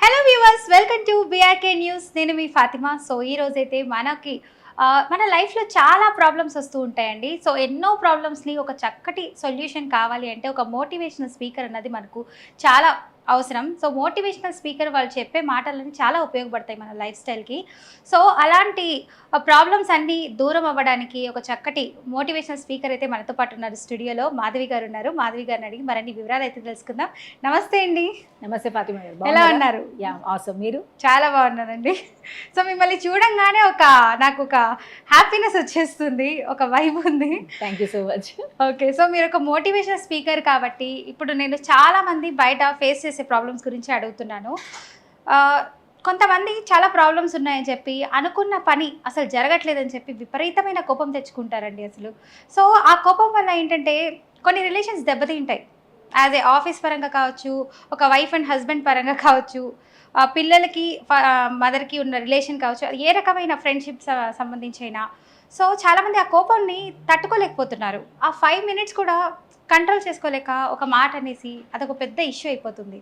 Hello viewers, welcome to BRK news. నేను మీ Fatima. So ఈ రోజైతే మనకి మన లైఫ్లో చాలా ప్రాబ్లమ్స్ వస్తూ ఉంటాయండి. సో ఎన్నో ప్రాబ్లమ్స్ని ఒక చక్కటి సొల్యూషన్ కావాలి అంటే ఒక మోటివేషనల్ స్పీకర్ అన్నది మనకు చాలా అవసరం. సో మోటివేషనల్ స్పీకర్ వాళ్ళు చెప్పే మాటలని చాలా ఉపయోగపడతాయి మన లైఫ్ స్టైల్కి. సో అలాంటి ప్రాబ్లమ్స్ అన్నీ దూరం అవ్వడానికి ఒక చక్కటి మోటివేషనల్ స్పీకర్ అయితే మనతో పాటు ఉన్నారు. స్టూడియోలో మాధవి గారు ఉన్నారు. మాధవి గారిని అడిగి మరిన్ని వివరాలు అయితే తెలుసుకుందాం. నమస్తే అండి. నమస్తే ఫాతిమా గారు, ఎలా ఉన్నారు? ఆసమ్. మీరు? చాలా బాగున్నానండి. సో మిమ్మల్ని చూడంగానే నాకు ఒక హ్యాపీనెస్ వచ్చేస్తుంది, ఒక వైబ్ ఉంది. Thank you so much. Okay, so మీరు ఒక మోటివేషనల్ స్పీకర్ కాబట్టి ఇప్పుడు నేను చాలా మంది బయట ఫేస్ చేసే ప్రాబ్లమ్స్ గురించి అడుగుతున్నాను. కొంతమంది చాలా ప్రాబ్లమ్స్ ఉన్నాయని చెప్పి అనుకున్న పని అసలు జరగట్లేదని చెప్పి విపరీతమైన కోపం తెచ్చుకుంటారండి అసలు. సో ఆ కోపం వల్ల ఏంటంటే కొన్ని రిలేషన్స్ దెబ్బతింటాయి. యాజ్ ఏ ఆఫీస్ పరంగా కావచ్చు, ఒక వైఫ్ అండ్ హస్బెండ్ పరంగా కావచ్చు, పిల్లలకి మదర్కి ఉన్న రిలేషన్ కావచ్చు, అది ఏ రకమైన ఫ్రెండ్షిప్స్ సంబంధించైనా. సో చాలామంది ఆ కోపాన్ని తట్టుకోలేకపోతున్నారు. ఆ 5 minutes కూడా కంట్రోల్ చేసుకోలేక ఒక మాట అనేసి అదొక పెద్ద ఇష్యూ అయిపోతుంది.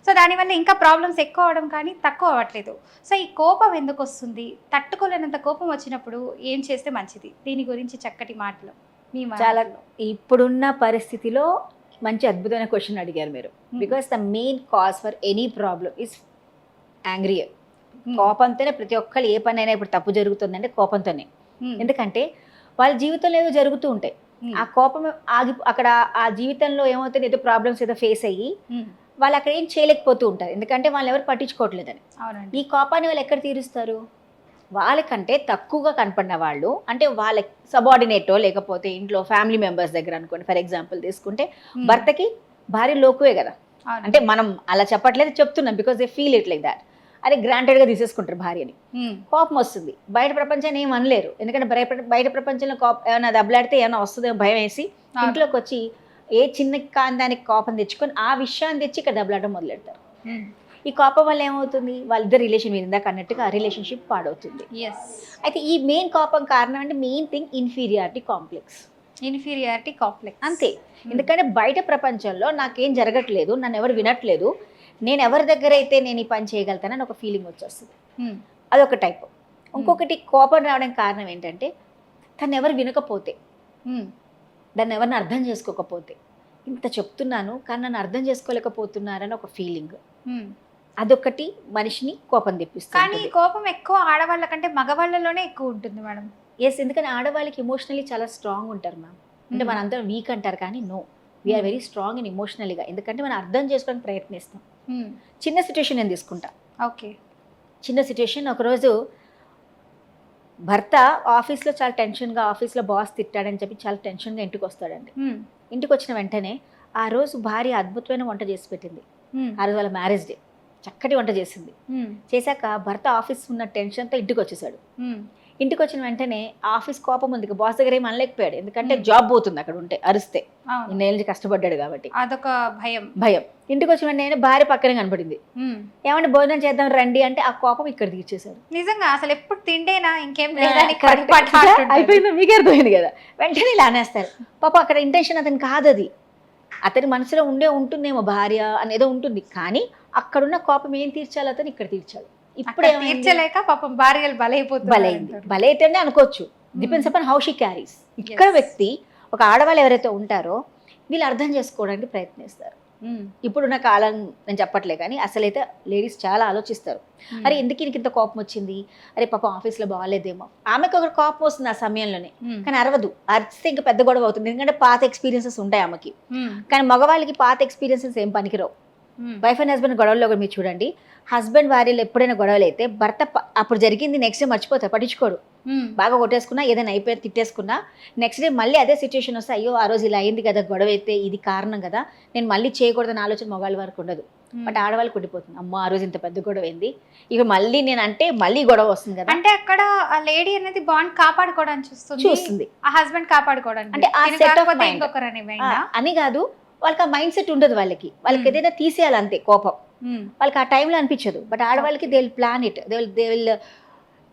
సో దానివల్ల ఇంకా ప్రాబ్లమ్స్ ఎక్కువ అవడం కానీ తక్కువ అవ్వట్లేదు. సో ఈ కోపం ఎందుకు వస్తుంది? తట్టుకోలేనంత కోపం వచ్చినప్పుడు ఏం చేస్తే మంచిది? దీని గురించి చక్కటి మాటలు మీ చాలా ఇప్పుడున్న పరిస్థితిలో మంచి అద్భుతమైన క్వశ్చన్ అడిగారు మీరు. Because the main cause for any problem is angry. కోపంతోనే ప్రతి ఒక్కరు ఏ పని అయినా ఇప్పుడు తప్పు జరుగుతుందంటే కోపంతోనే. ఎందుకంటే వాళ్ళ జీవితంలో ఏదో జరుగుతూ ఉంటాయి. ఆ కోపం అక్కడ ఆ జీవితంలో ఏమవుతుంది, ఏదో ప్రాబ్లమ్స్ ఏదో ఫేస్ అయ్యి వాళ్ళు అక్కడ ఏం చేయలేకపోతూ ఉంటారు. ఎందుకంటే వాళ్ళు ఎవరు పట్టించుకోవట్లేదని. ఈ కోపాన్ని వాళ్ళు ఎక్కడ తీరుస్తారు? వాళ్ళకంటే తక్కువగా కనపడిన వాళ్ళు, అంటే వాళ్ళ సబార్డినేటో లేకపోతే ఇంట్లో ఫ్యామిలీ మెంబర్స్ దగ్గర అనుకోండి. ఫర్ ఎగ్జాంపుల్ తీసుకుంటే భర్తకి భార్య లోకువే కదా. అంటే మనం అలా చెప్పట్లేదు, చెప్తున్నాం. Because they feel it like that. అది గ్రాంటెడ్గా తీసేసుకుంటారు భార్యని. కోపం వస్తుంది. బయట ప్రపంచాన్ని ఏం అనలేరు. ఎందుకంటే బయట ప్రపంచంలో ఏమైనా దెబ్బలాడితే ఏమైనా వస్తుందేమో భయం వేసి ఇంట్లోకి వచ్చి ఏ చిన్న దానికి కోపం తెచ్చుకొని ఆ విషయాన్ని తెచ్చి ఇక్కడ దెబ్బలాడడం మొదలెడతారు. ఈ కోపం వల్ల ఏమవుతుంది, వాళ్ళిద్దరు రిలేషన్ మీద ఇందాక అన్నట్టుగా రిలేషన్షిప్ పాడవుతుంది. అయితే ఈ మెయిన్ కోపం కారణం అంటే మెయిన్ థింగ్ ఇన్ఫీరియారిటీ కాంప్లెక్స్. అంతే. ఎందుకంటే బయట ప్రపంచంలో నాకేం జరగట్లేదు, నన్ను ఎవరు వినట్లేదు, నేను ఎవరి దగ్గర అయితే నేను ఈ పని చేయగలుగుతానని ఒక ఫీలింగ్ వచ్చేస్తుంది. అదొక టైప్. ఇంకొకటి కోపం రావడానికి కారణం ఏంటంటే తను ఎవరు వినకపోతే, దాన్ని ఎవరిని అర్థం చేసుకోకపోతే, ఇంత చెప్తున్నాను కానీ నన్ను అర్థం చేసుకోలేకపోతున్నారని ఒక ఫీలింగ్. అదొకటి మనిషిని కోపం తెప్పిస్తుంది. కానీ కోపం ఎక్కువ ఆడవాళ్ళ కంటే మగవాళ్ళలోనే ఎక్కువ ఉంటుంది మేడం. ఎస్, ఎందుకని ఆడవాళ్ళకి ఎమోషనల్లీ చాలా స్ట్రాంగ్ ఉంటారు మ్యామ్. అంటే మనందరం వీక్ అంటారు కానీ no, we are very strong and ఎమోషనల్గా. ఎందుకంటే మనం అర్థం చేసుకోవడానికి ప్రయత్నిస్తాం. చిన్న సిచ్యువేషన్ నేను తీసుకుంటా. ఓకే, చిన్న సిచ్యువేషన్. ఒకరోజు భర్త ఆఫీస్లో చాలా టెన్షన్గా, ఆఫీస్లో బాస్ తిట్టాడని చెప్పి చాలా టెన్షన్గా ఇంటికి వస్తాడండి. ఇంటికి వచ్చిన వెంటనే ఆ రోజు భార్య అద్భుతమైన వంట చేసి పెట్టింది. ఆ రోజు వాళ్ళ మ్యారేజ్ డే. చక్కటి వంట చేసింది. చేశాక భర్త ఆఫీస్ ఉన్న టెన్షన్తో ఇంటికి వచ్చేసాడు. ఇంటికి వచ్చిన వెంటనే ఆఫీస్ కోపం ఉంది, బాస్ దగ్గర ఏం అనలేకపోయాడు. ఎందుకంటే జాబ్ పోతుంది అక్కడ ఉంటే, అరిస్తే. ఇన్నేళ్ళ నుంచి కష్టపడ్డాడు కాబట్టి అదొక భయం. ఇంటికి వచ్చిన వెంటనే భార్య పక్కనే కనపడింది. ఏమంటే భోజనం చేద్దాం రండి అంటే ఆ కోపం ఇక్కడ తీర్చేశాడు. నిజంగా అసలు ఎప్పుడు తిండేనా ఇంకేం అయిపోయింది, మీకే అర్థమైంది కదా. వెంటనే ఇలా అనేస్తారు. పాప అక్కడ ఇంటెన్షన్ అతను కాదు, అది అతని మనసులో ఉంటుందేమో భార్య అనేదో ఉంటుంది. కానీ అక్కడున్న కోపం ఏం తీర్చాలి, అతను ఇక్కడ తీర్చాడు. ఇప్పుడు తీర్చలేక పాపం భార్యలు బలైంది. బలైతేనే అనుకోవచ్చు, depends upon how she carries. ఇక్కడ వ్యక్తి, ఒక ఆడవాళ్ళు ఎవరైతే ఉంటారో వీళ్ళు అర్థం చేసుకోవడానికి ప్రయత్నిస్తారు. ఇప్పుడున్న కాలం నేను చెప్పట్లే కానీ అసలైతే లేడీస్ చాలా ఆలోచిస్తారు. అరే ఎందుకు ఇంత కోపం వచ్చింది, అరే పాపం ఆఫీస్లో బాగాలేదేమో. ఆమెకు ఒక కోపం వస్తుంది ఆ సమయంలోనే, కానీ అరవదు. అరిస్తే ఇంకా పెద్ద గొడవ అవుతుంది. ఎందుకంటే పాత ఎక్స్పీరియన్సెస్ ఉంటాయి ఆమెకి. కానీ మగవాళ్ళకి పాత ఎక్స్పీరియన్సెస్ ఏం పనికిరావు. వైఫ్ అండ్ హస్బెండ్ గొడవల్లో కూడా మీరు చూడండి, హస్బెండ్ భార్యలు ఎప్పుడైనా గొడవలు అయితే భర్త అప్పుడు జరిగింది నెక్స్ట్ డే మర్చిపోతారు, పట్టించుకోరు. బాగా కొట్టేసుకున్నా, ఏదైనా అయిపోయి తిట్టేసుకున్నా, నెక్స్ట్ డే మళ్ళీ అదే సిచ్యువేషన్ వస్తే అయ్యో ఆ రోజు ఇలా అయింది కదా, గొడవ అయితే ఇది కారణం కదా, నేను మళ్ళీ చేయకూడదని ఆలోచన మగవాళ్ళ వరకు ఉండదు. బట్ ఆడవాళ్ళకి ఉండిపోతుంది, అమ్మో ఆ రోజు ఇంత పెద్ద గొడవ అయింది, ఇక మళ్ళీ నేను అంటే మళ్ళీ గొడవ వస్తుంది కదా. అంటే అక్కడ ఆ లేడీ అనేది బాండ్ కాపాడుకోవడానికి చూస్తుంది, ఆ హస్బెండ్ కాపాడుకోవడానికి. అంటే ఆ సెట్ ఆఫ్ మైండ్ అని కాదు, వాళ్ళకి ఆ మైండ్ సెట్ ఉండదు. వాళ్ళకి ఏదైనా తీసేయాలి అంతే కోపం. వాళ్ళకి ఆ టైంలో అనిపించదు. బట్ ఆడవాళ్ళకి they will plan it, they will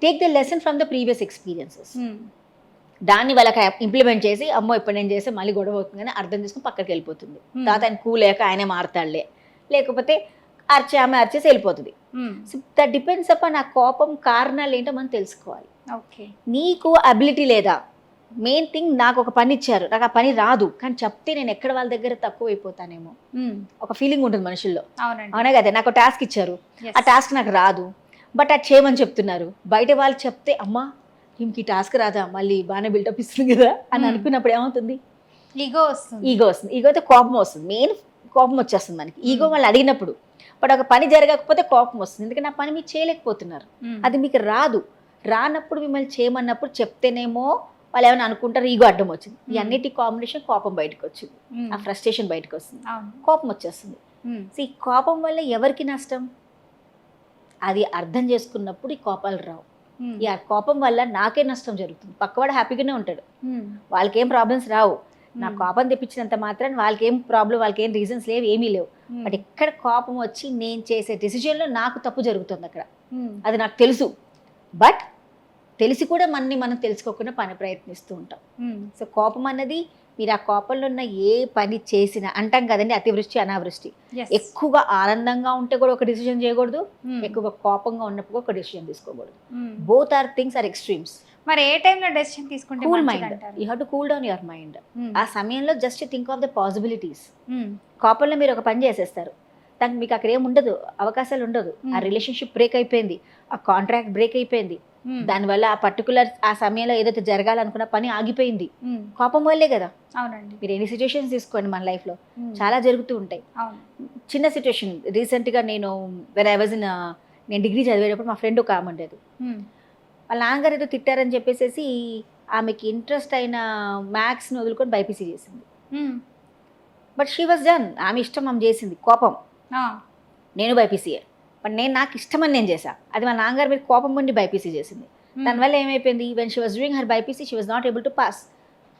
take the lesson from the previous experiences. దాన్ని వాళ్ళకి ఇంప్లిమెంట్ చేసి అమ్మో ఇప్పుడు నేను చేస్తే మళ్ళీ గొడవ అవుతుంది అని అర్థం చేసుకుని పక్కకి వెళ్ళిపోతుంది. తర్వాత ఆయన కూలేక ఆయనే మారుతాడులే, లేకపోతే ఆమె అరిచేసి వెళ్ళిపోతుంది. సో దట్ డిపెండ్స్ అపాన్ ఆ కోపం కారణాలు ఏంటో మనం తెలుసుకోవాలి. ఓకే. నీకు అబిలిటీ లేదా, మెయిన్ థింగ్ నాకు ఒక పని ఇచ్చారు, నాకు ఆ పని రాదు, కానీ చెప్తే నేను ఎక్కడ వాళ్ళ దగ్గర తక్కువ అయిపోతానేమో ఒక ఫీలింగ్ ఉంటుంది మనుషుల్లో. అవునండి. అవునా కదా, నాకు టాస్క్ ఇచ్చారు, Yes. ఆ టాస్క్ నాకు రాదు, బట్ అది చేయమని చెప్తున్నారు. బయట వాళ్ళు చెప్తే అమ్మా ఈమెకి ఈ టాస్క్ రాదా, మళ్ళీ బాగానే బిల్డప్ ఇస్తుంది కదా అని అనుకున్నప్పుడు ఏమవుతుంది, ఈగో వస్తుంది. ఈగో వస్తుంది. ఈగో అయితే కోపం వస్తుంది, మెయిన్ కోపం వచ్చేస్తుంది మనకి. ఈగో వాళ్ళు అడిగినప్పుడు, బట్ ఒక పని జరగకపోతే కోపం వస్తుంది, ఎందుకంటే ఆ పని మీరు చేయలేకపోతున్నారు, అది మీకు రాదు. రానప్పుడు మిమ్మల్ని చేయమన్నప్పుడు చెప్తేనేమో వాళ్ళు ఏమైనా అనుకుంటారు, ఈగో అడ్డం వచ్చింది. ఈ అన్నిటి కాంబినేషన్ కోపం బయటకు వచ్చింది, ఆ ఫ్రస్ట్రేషన్ బయటకు వస్తుంది, కోపం వచ్చేస్తుంది. సో ఈ కోపం వల్ల ఎవరికి నష్టం, అది అర్థం చేసుకున్నప్పుడు ఈ కోపాలు రావు. ఈ కోపం వల్ల నాకే నష్టం జరుగుతుంది, పక్కవాడు హ్యాపీగానే ఉంటాడు, వాళ్ళకేం ప్రాబ్లమ్స్ రావు. నా కోపం తెప్పించినంత మాత్రం వాళ్ళకేం ప్రాబ్లం, వాళ్ళకేం రీజన్స్ లేవు, ఏమీ లేవు. బట్ ఎక్కడ కోపం వచ్చి నేను చేసే డెసిజన్లో నాకు తప్పు జరుగుతుంది అక్కడ, అది నాకు తెలుసు. బట్ తెలిసి కూడా మనం తెలుసుకోకుండా పని ప్రయత్నిస్తూ ఉంటాం. సో కోపం అన్నది, మీరు ఆ కోపంలో ఉన్న ఏ పని చేసినా, అంటాం కదండి అతివృష్టి అనావృష్టి, ఎక్కువగా ఆనందంగా ఉంటే కూడా ఒక డిసిజన్ చేయకూడదు, ఎక్కువగా కోపంగా ఉన్నప్పుడు ఒక డిసిజన్ తీసుకోకూడదు. Both are things are extremes. మరి ఏ టైంలో డెసిషన్ తీసుకుంటే cool mind, you have to cool down your mind. ఆ సమయంలో just think of the possibilities. కోపంలో మీరు ఒక పని చేసేస్తారు, దానికి మీకు అక్కడ ఏమి ఉండదు, అవకాశాలు ఉండదు. ఆ రిలేషన్షిప్ బ్రేక్ అయిపోయింది, ఆ కాంట్రాక్ట్ బ్రేక్ అయిపోయింది, దానివల్ల ఆ పర్టికులర్ ఆ సమయంలో ఏదైతే జరగాలనుకున్న పని ఆగిపోయింది, కోపం వల్లే కదా. అవునండి. మీరు ఎన్ని సిచ్యువేషన్స్ తీసుకోండి, మన లైఫ్లో చాలా జరుగుతూ ఉంటాయి. చిన్న సిచ్యువేషన్, రీసెంట్గా నేను నేను డిగ్రీ చదివేటప్పుడు మా ఫ్రెండ్ ఒక ఆమె ఉండేది, వాళ్ళ నాన్నగారు ఏదో తిట్టారని చెప్పేసి ఆమెకి ఇంట్రెస్ట్ అయిన మ్యాథ్స్ని వదులుకొని బైపీసీ చేసింది. బట్ షీ వాజ్ డన్, ఆమె ఇష్టం ఆమె చేసింది, కోపం. నేను బైపీసీయే, బట్ నాకు ఇష్టమని నేను చేశా, అది మా నాన్నగారి మీద కోపం ఉండి బైపీసీ చేసింది. దానివల్ల ఏమైపోయింది, when she was doing her BiPC she was not able to pass,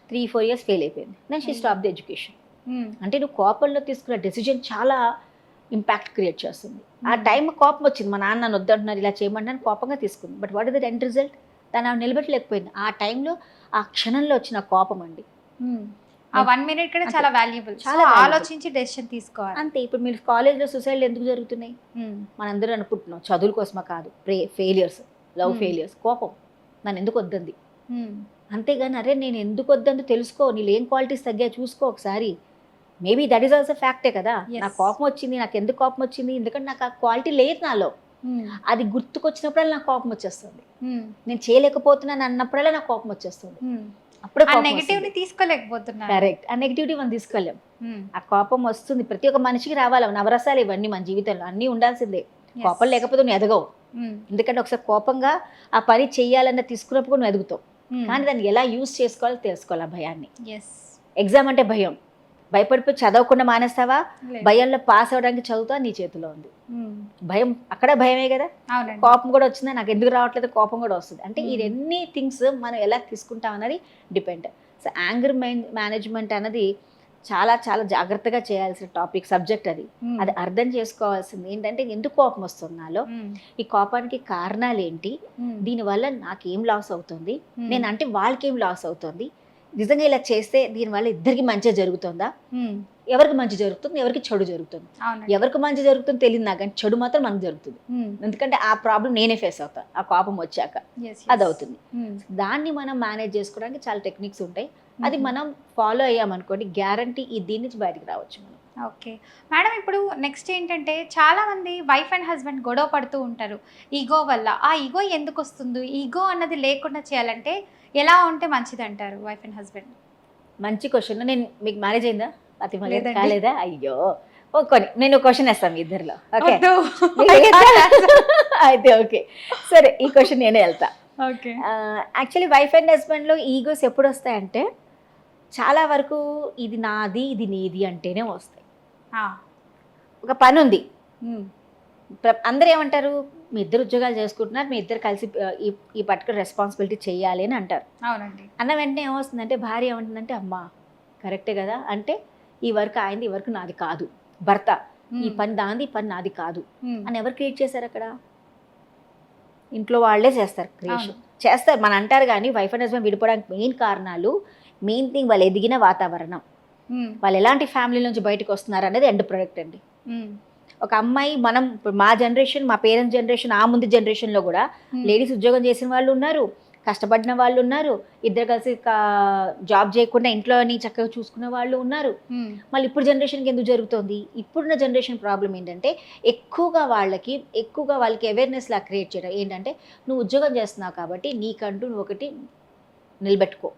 3-4 years fail అయిపోయింది. Then she stop the education. అంటే నువ్వు కోపంలో తీసుకున్న డెసిజన్ చాలా ఇంపాక్ట్ క్రియేట్ చేస్తుంది. ఆ టైం కోపం వచ్చింది, మా నాన్న నన్ను వద్దంటున్నారు, ఇలా చేయమంటాను, కోపంగా తీసుకుంది. But what is the end result, దాన్ని ఆమె నిలబెట్టలేకపోయింది. ఆ టైంలో ఆ క్షణంలో వచ్చిన కోపం అండి, ఆ 1 minute కూడా చాలా వాల్యుబుల్. చాలా ఆలోచించి డెసిషన్ తీసుకోవాలి అంతే. ఇప్పుడు మీరు కాలేజ్లో సూసైడ్లు ఎందుకు జరుగుతున్నాయి, మనందరూ అనుకుంటున్నాం చదువుల కోసమా, కాదు, ఫెయిలియర్స్, లవ్ ఫెయిలియర్స్, కోపం నన్ను ఎందుకు వద్దంది. అంతేగాని అరే నేను ఎందుకు వద్దందు తెలుసుకో, నీళ్ళు ఏం క్వాలిటీస్ తగ్గా చూసుకో ఒకసారి. మేబీ దట్ ఈస్ ఆల్సో ఫ్యాక్టే కదా, నాకు కోపం వచ్చింది, నాకు ఎందుకు కోపం వచ్చింది, ఎందుకంటే నాకు ఆ క్వాలిటీ లేదు నాలో, అది గుర్తుకొచ్చినప్పుడల్లా నాకు కోపం వచ్చేస్తుంది. నేను చేయలేకపోతున్నాను అన్నప్పుడల్లా నాకు కోపం వచ్చేస్తుంది. అప్పుడు నెగటివ్ని తీసుకోలేకపోతున్నారు. కరెక్ట్, ఆ నెగిటివిటీ మనం తీసుకోలేం. ఆ కోపం వస్తుంది, ప్రతి ఒక్క మనిషికి రావాలి, నవరసాలు ఇవన్నీ మన జీవితంలో అన్నీ ఉండాల్సిందే. కోపం లేకపోతే నువ్వు ఎదగవు, ఎందుకంటే ఒకసారి కోపంగా ఆ పని చెయ్యాలన్న తీసుకున్నప్పుడు నువ్వు ఎదుగుతావు. కానీ దాన్ని ఎలా యూజ్ చేసుకోవాలో తెలుసుకోవాలి. ఆ భయాన్ని, ఎగ్జామ్ అంటే భయం, భయపడిపోయి చదవకుండా మానేస్తావా, భయంలో పాస్ అవ్వడానికి చదువుతా నీ చేతిలో ఉంది. భయం అక్కడ భయమే కదా, కోపం కూడా వచ్చిందా, నాకు ఎందుకు రావట్లేదు, కోపం కూడా వస్తుంది. అంటే ఈ ఎన్ని థింగ్స్ మనం ఎలా తీసుకుంటాం అన్నది డిపెండ్. సో యాంగర్ మేనేజ్మెంట్ అనేది చాలా చాలా జాగ్రత్తగా చేయాల్సిన టాపిక్, సబ్జెక్ట్ అది. అది అర్థం చేసుకోవాల్సింది ఏంటంటే, ఎందుకు కోపం వస్తుంది నాలో, ఈ కోపానికి కారణాలు ఏంటి, దీనివల్ల నాకేం లాస్ అవుతుంది, నేను అంటే వాళ్ళకేం లాస్ అవుతుంది, నిజంగా ఇలా చేస్తే దీనివల్ల ఇద్దరికి మంచి జరుగుతుందా, ఎవరికి మంచి జరుగుతుంది, ఎవరికి చెడు జరుగుతుంది. ఎవరికి మంచి జరుగుతుంది తెలియదు నాకు, కానీ చెడు మాత్రం మనకు జరుగుతుంది. ఎందుకంటే ఆ ప్రాబ్లం నేనే ఫేస్ అవుతాను ఆ కోపం వచ్చాక, అది అవుతుంది. దాన్ని మనం మేనేజ్ చేసుకోవడానికి చాలా టెక్నిక్స్ ఉంటాయి, అది మనం ఫాలో అయ్యామనుకోండి గ్యారంటీ దీని నుంచి బయటకు రావచ్చు మనం. ఓకే మేడం, ఇప్పుడు నెక్స్ట్ ఏంటంటే చాలామంది వైఫ్ అండ్ హస్బెండ్ గొడవ పడుతూ ఉంటారు ఈగో వల్ల. ఆ ఈగో ఎందుకు వస్తుంది, ఈగో అన్నది లేకుండా చేయాలంటే ఎలా ఉంటే మంచిది అంటారు వైఫ్ అండ్ హస్బెండ్? మంచి క్వశ్చన్. నేను మీకు మ్యారేజ్ అయిందా, అతి కాలేదా? అయ్యో నేను క్వశ్చన్ వేస్తాను మీ ఇద్దరిలో. ఓకే అయితే ఓకే సరే, ఈ క్వశ్చన్ నేనే వెళ్తా. ఓకే, యాక్చువల్లీ వైఫ్ అండ్ హస్బెండ్లో ఈగోస్ ఎప్పుడు వస్తాయంటే, చాలా వరకు ఇది నాది ఇది నీది అంటేనే వస్తాయి. ఒక పని ఉంది, అందరూ ఏమంటారు, మీ ఇద్దరు ఉద్యోగాలు చేసుకుంటున్నారు, మీ ఇద్దరు కలిసి ఈ పర్టికులర్ రెస్పాన్సిబిలిటీ చేయాలి అని అంటారు. అవునండి. అన్న వెంటనే ఏమొస్తుందంటే, భార్య ఏమంటుందంటే, అమ్మా కరెక్టే కదా, అంటే ఈ వర్క్ ఆయనది, ఈ వర్క్ నాది కాదు, భర్త ఈ పని దాంది, ఈ పని నాది కాదు అని ఎవరు క్రియేట్ చేశారు అక్కడ? ఇంట్లో వాళ్ళే చేస్తారు, క్రియేషన్ చేస్తారు. మన అంటారు కానీ వైఫ్ అండ్ హస్బెండ్ విడిపోవడానికి మెయిన్ కారణాలు, మెయిన్ థింగ్ వాళ్ళు ఎదిగిన వాతావరణం, వాళ్ళు ఎలాంటి ఫ్యామిలీ నుంచి బయటకు వస్తున్నారు అనేది ఎండ్ ప్రొడక్ట్ అండి. ఒక అమ్మాయి మనం ఇప్పుడు మా జనరేషన్, మా పేరెంట్స్ జనరేషన్, ఆ ముందు జనరేషన్లో కూడా లేడీస్ ఉద్యోగం చేసిన వాళ్ళు ఉన్నారు, కష్టపడిన వాళ్ళు ఉన్నారు, ఇద్దరు కలిసి జాబ్ చేయకుండా ఇంట్లోని చక్కగా చూసుకున్న వాళ్ళు ఉన్నారు. మళ్ళీ ఇప్పుడు జనరేషన్కి ఎందుకు జరుగుతుంది? ఇప్పుడున్న జనరేషన్ ప్రాబ్లం ఏంటంటే ఎక్కువగా వాళ్ళకి అవేర్నెస్ లా క్రియేట్ చేయడం ఏంటంటే, నువ్వు ఉద్యోగం చేస్తున్నావు కాబట్టి నీకంటూ నువ్వు ఒకటి నిలబెట్టుకో,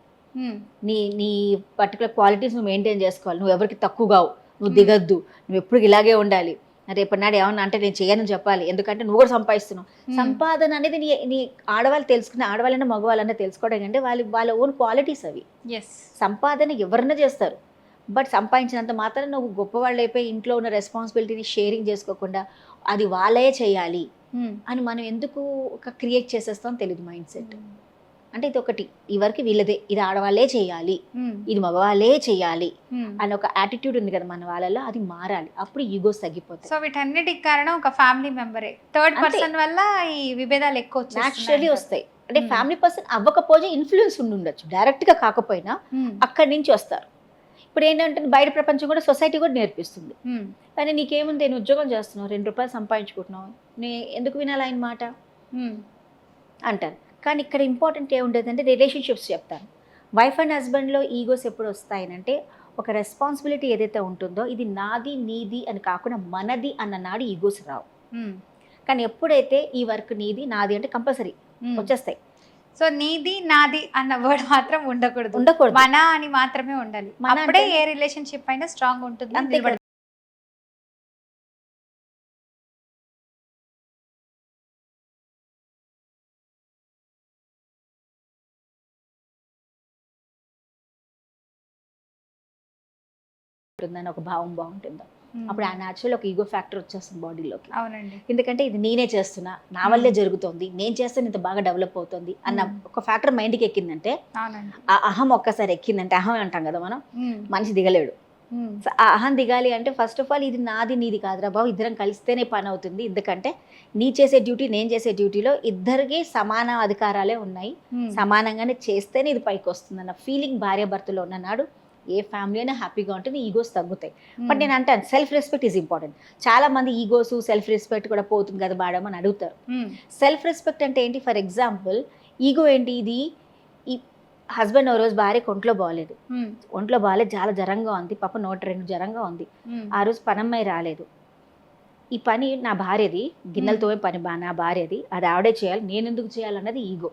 నీ నీ పర్టికులర్ క్వాలిటీస్ నువ్వు మెయింటైన్ చేసుకోవాలి, నువ్వు ఎవరికి తక్కువ కావు, నువ్వు దిగద్దు, నువ్వు ఎప్పుడు ఇలాగే ఉండాలి, రేపటి నాడు ఏమన్నా అంటే నేను చేయనని చెప్పాలి, ఎందుకంటే నువ్వు కూడా సంపాదిస్తున్నావు. సంపాదన అనేది నీ ఆడవాళ్ళు తెలుసుకునే, ఆడవాళ్ళన్నా మగవాళ్ళన్నా తెలుసుకోవడం అంటే వాళ్ళ ఓన్ క్వాలిటీస్ అవి. సంపాదన ఎవరన్నా చేస్తారు, బట్ సంపాదించినంత మాత్రం నువ్వు గొప్పవాళ్ళు అయిపోయి ఇంట్లో ఉన్న రెస్పాన్సిబిలిటీని షేరింగ్ చేసుకోకుండా అది వాళ్ళే చేయాలి అని మనం ఎందుకు ఒక క్రియేట్ చేసేస్తాం తెలియదు మైండ్ సెట్. అంటే ఇది ఒకటి, ఈ వరకు వీళ్ళదే, ఇది ఆడవాళ్ళే చేయాలి, ఇది మగవాళ్ళే చేయాలి అని ఒక యాటిట్యూడ్ ఉంది కదా మన వాళ్ళలో, అది మారాలి. అప్పుడు ఈగోస్ తగ్గిపోతాయి. సో వీటన్నిటికి కారణం ఒక ఫ్యామిలీ మెంబరే, థర్డ్ పర్సన్ వల్ల ఈ విభేదాలు ఎక్కువ న్యాచురల్లీ వస్తాయి. అంటే ఫ్యామిలీ పర్సన్ అవ్వకపోతే ఇన్ఫ్లుయెన్స్ ఉండొచ్చు, డైరెక్ట్గా కాకపోయినా అక్కడి నుంచి వస్తారు. ఇప్పుడు ఏంటంటే బయట ప్రపంచం కూడా, సొసైటీ కూడా నేర్పిస్తుంది. కానీ నీకేముంది, నేను ఉద్యోగం చేస్తున్నావు, 2 రూపాయలు సంపాదించుకుంటున్నావు, ఎందుకు వినాలి ఆయన మాట అంటారు. కానీ ఇక్కడ ఇంపార్టెంట్ ఏముంటుందంటే రిలేషన్షిప్స్ చెప్తాను. వైఫ్ అండ్ హస్బెండ్లో ఈగోస్ ఎప్పుడు వస్తాయనంటే, ఒక రెస్పాన్సిబిలిటీ ఏదైతే ఉంటుందో ఇది నాది నీది అని కాకుండా మనది అన్న నాడు ఈగోస్ రావు. కానీ ఎప్పుడైతే ఈ వర్క్ నీది నాది అంటే కంపల్సరీ వచ్చేస్తాయి. సో నీది నాది అన్న వర్డ్ మాత్రం ఉండకూడదు, మన అని మాత్రమే ఉండాలి. అప్పుడే ఏ రిలేషన్షిప్ అయినా స్ట్రాంగ్ ఉంటుంది. ఒక భావం బాగుంటుందో అప్పుడు ఆ న్యాచురల్ ఒక ఈగో ఫ్యాక్టర్ వచ్చేస్తుంది బాడీలోకి. అవునండి. ఎందుకంటే ఇది నేనే చేస్తున్నా, నా వల్లే జరుగుతుంది, నేను చేస్తే ఇంత బాగా డెవలప్ అవుతుంది అన్న ఒక ఫ్యాక్టర్ మైండ్కి ఎక్కిందంటే, ఆ అహం ఒక్కసారి ఎక్కిందంటే, అహం అంటాం కదా మనం, మనిషి దిగలేడు. ఆ అహం దిగాలి అంటే ఫస్ట్ ఆఫ్ ఆల్ ఇది నాది నీది కాదురా బాబు, ఇద్దరం కలిస్తేనే పని అవుతుంది. ఎందుకంటే నీ చేసే డ్యూటీ నేను చేసే డ్యూటీలో ఇద్దరికి సమాన అధికారాలే ఉన్నాయి, సమానంగానే చేస్తేనే ఇది పైకి వస్తుంది అన్న ఫీలింగ్ భార్యాభర్తలో ఉన్ననాడు ఏ ఫ్యామిలీ అయినా హ్యాపీగా ఉంటుంది, ఈగోస్ తగ్గుతాయి. బట్ నేను అంటాను సెల్ఫ్ రెస్పెక్ట్ ఈజ్ ఇంపార్టెంట్. చాలా మంది ఈగోస్ సెల్ఫ్ రెస్పెక్ట్ కూడా పోతుంది కదా మేడం అని అడుగుతారు. సెల్ఫ్ రెస్పెక్ట్ అంటే ఏంటి? ఫర్ ఎగ్జాంపుల్ ఈగో ఏంటి? ఇది ఈ హస్బెండ్ ఓ రోజు భార్యకు ఒంట్లో బాగాలేదు, చాలా జ్వరంగా ఉంది, పాప 102 జ్వరంగా ఉంది, ఆ రోజు పనమ్మాయి రాలేదు, ఈ పని నా భార్యది, గిన్నెలతో పని నా భార్యది, అది ఆవిడే చేయాలి, నేను ఎందుకు చేయాలన్నది ఈగో.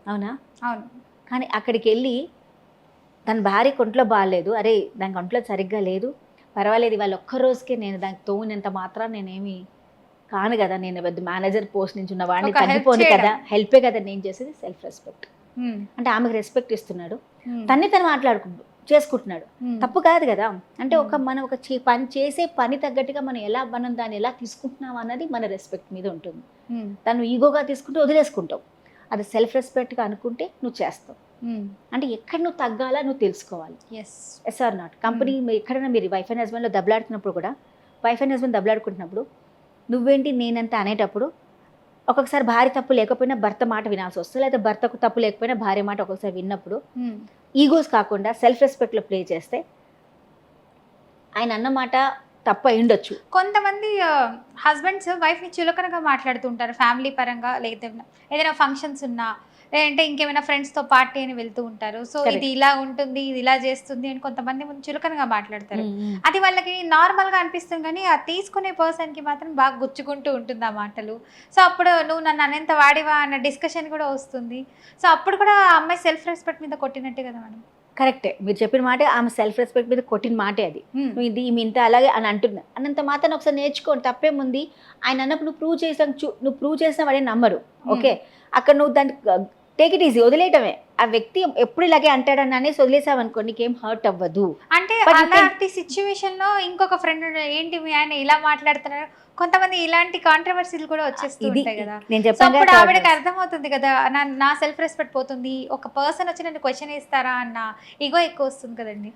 అవునా? అవును. కానీ అక్కడికి వెళ్ళి తన భార్యకు ఒంట్లో బాగాలేదు, అరే దానికి ఒంట్లో సరిగ్గా లేదు, పర్వాలేదు వాళ్ళ ఒక్క రోజుకే నేను దానికి తోమినంత మాత్రం నేనేమి కాను కదా, నేను పెద్ద మేనేజర్ పోస్ట్ నుంచి ఉన్న వాడిని తగ్గిపోను కదా, హెల్పే కదా నేను చేసేది. సెల్ఫ్ రెస్పెక్ట్ అంటే ఆమెకు రెస్పెక్ట్ ఇస్తున్నాడు, తను చేసుకుంటున్నాడు, తప్పు కాదు కదా. అంటే మనం ఒక పని చేసే పని తగ్గట్టుగా మనం దాన్ని ఎలా తీసుకుంటున్నాం అన్నది మన రెస్పెక్ట్ మీద ఉంటుంది. తను ఈగోగా తీసుకుంటే వదిలేసుకుంటావు, అది సెల్ఫ్ రెస్పెక్ట్గా అనుకుంటే నువ్వు చేస్తావు. అంటే ఎక్కడ నువ్వు తగ్గాలా నువ్వు తెలుసుకోవాలి. Yes are not. కంపెనీ ఎక్కడైనా మీరు వైఫ్ అండ్ హస్బెండ్లో దెబ్బలాడుతున్నప్పుడు కూడా, వైఫ్ అండ్ హస్బెండ్ దెబ్బలాడుకుంటున్నప్పుడు నువ్వేంటి నేనంతా అనేటప్పుడు ఒక్కొక్కసారి భార్య తప్పు లేకపోయినా భర్త మాట వినాల్సి వస్తుంది, లేదా భర్తకు తప్పు లేకపోయినా భార్య మాట ఒక్కొక్కసారి విన్నప్పుడు ఈగోస్ కాకుండా సెల్ఫ్ రెస్పెక్ట్లో ప్లే చేస్తే ఆయన అన్నమాట తప్పు అయి ఉండొచ్చు. కొంతమంది హస్బెండ్స్ వైఫ్ని చులకనగా మాట్లాడుతుంటారు ఫ్యామిలీ పరంగా, లేదా ఏదైనా ఫంక్షన్స్ ఉన్నా, లేదంటే ఇంకేమైనా ఫ్రెండ్స్తో పార్టీ అని వెళ్తూ ఉంటారు. సో ఇది ఇలా ఉంటుంది, ఇది ఇలా చేస్తుంది అని కొంతమంది ముందు చులకనగా మాట్లాడతారు. అది వాళ్ళకి నార్మల్గా అనిపిస్తుంది, కానీ ఆ తీసుకునే పర్సన్కి మాత్రం బాగా గుచ్చుకుంటూ ఉంటుంది ఆ మాటలు. సో అప్పుడు నువ్వు నన్ను అనేంత వాడివా అన్న డిస్కషన్ కూడా వస్తుంది. సో అప్పుడు కూడా ఆ అమ్మాయి సెల్ఫ్ రెస్పెక్ట్ మీద కొట్టినట్టే కదా మేడం. కరెక్టే, మీరు చెప్పిన మాట, ఆమె సెల్ఫ్ రెస్పెక్ట్ మీద కొట్టిన మాటే అది. నువ్వు ఇది ఇంత అలాగే అని అంటున్నా అన్నంత మాత్రం ఒకసారి నేర్చుకోండి, తప్పేముంది. ఆయన అన్నప్పుడు నువ్వు ప్రూవ్ చేసిన వాడే నమ్మరు. ఓకే, అక్కడ నువ్వు దాన్ని టేక్ ఇట్ ఈజీ, వదిలేయటమే. ఆ వ్యక్తి ఎప్పుడు ఇలాగే అంటాడని అనేసి వదిలేసావనుకో నీకేం హర్ట్ అవ్వదు. అంటే అలాంటి సిచ్యువేషన్ లో ఇంకొక ఫ్రెండ్ ఏంటి మీ ఆయన ఇలా మాట్లాడుతున్నారు, కొంతమంది ఇలాంటి కాంట్రవర్సీలు కూడా వచ్చేస్తుంది కదా. అప్పుడు ఆవిడకి అర్థమవుతుంది కదా, నా సెల్ఫ్ రెస్పెక్ట్ పోతుంది, ఒక పర్సన్ వచ్చి నన్ను క్వశ్చన్ వేస్తారా అన్న ఈగో ఎక్కువ వస్తుంది కదండి.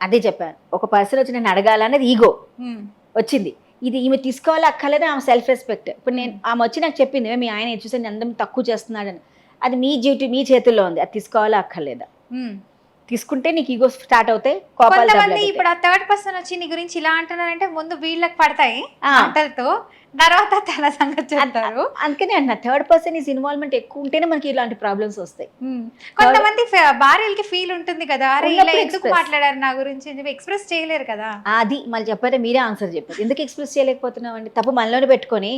అదే చెప్పాను, ఒక పర్సన్ వచ్చి నేను అడగాలనేది ఈగో వచ్చింది. ఇది ఈమె తీసుకోవాలా అక్కర్లేదు, ఆమె సెల్ఫ్ రెస్పెక్ట్. ఇప్పుడు ఆమె వచ్చి నాకు చెప్పింది మీ ఆయన చూసి అందరం తక్కువ చేస్తున్నాడని, అది మీ డ్యూటీ, మీ చేతుల్లో ఉంది, అది తీసుకోవాలా అక్కర్లేదా. తీసుకుంటే నీకు ఈగో స్టార్ట్ అవుతాయి, కోపాలు కొంతమంది double ఇప్పుడు అవుతాయి. ఆ థర్డ్ పర్సన్ వచ్చి నీ గురించి ఇలా అంటున్నారంటే ముందు వీళ్ళకి పడతాయి ఆ. మాటలతో, తర్వాత తన సంగతి చెప్తారు. అందుకనే అన్న థర్డ్ పర్సన్ ఈజ్ ఇన్వాల్వ్మెంట్ ఎక్కువ ఉంటేనే మనకి ఇలాంటి ప్రాబ్లమ్స్ వస్తాయి. కొంతమంది భార్యలకి ఫీల్ ఉంటుంది కదా, అరే ఇలా ఉన్నప్పుడు ఎందుకు express. మాట్లాడారు నా గురించి అని చెప్పి ఎక్స్ప్రెస్ చేయలేరు కదా. అది మళ్ళీ చెప్పారే, మీరే ఆన్సర్ చెప్పారు. ఎందుకు ఎక్స్ప్రెస్ చేయలేకపోతున్నాం అండి? తప్పు మనలోనే పెట్టుకొని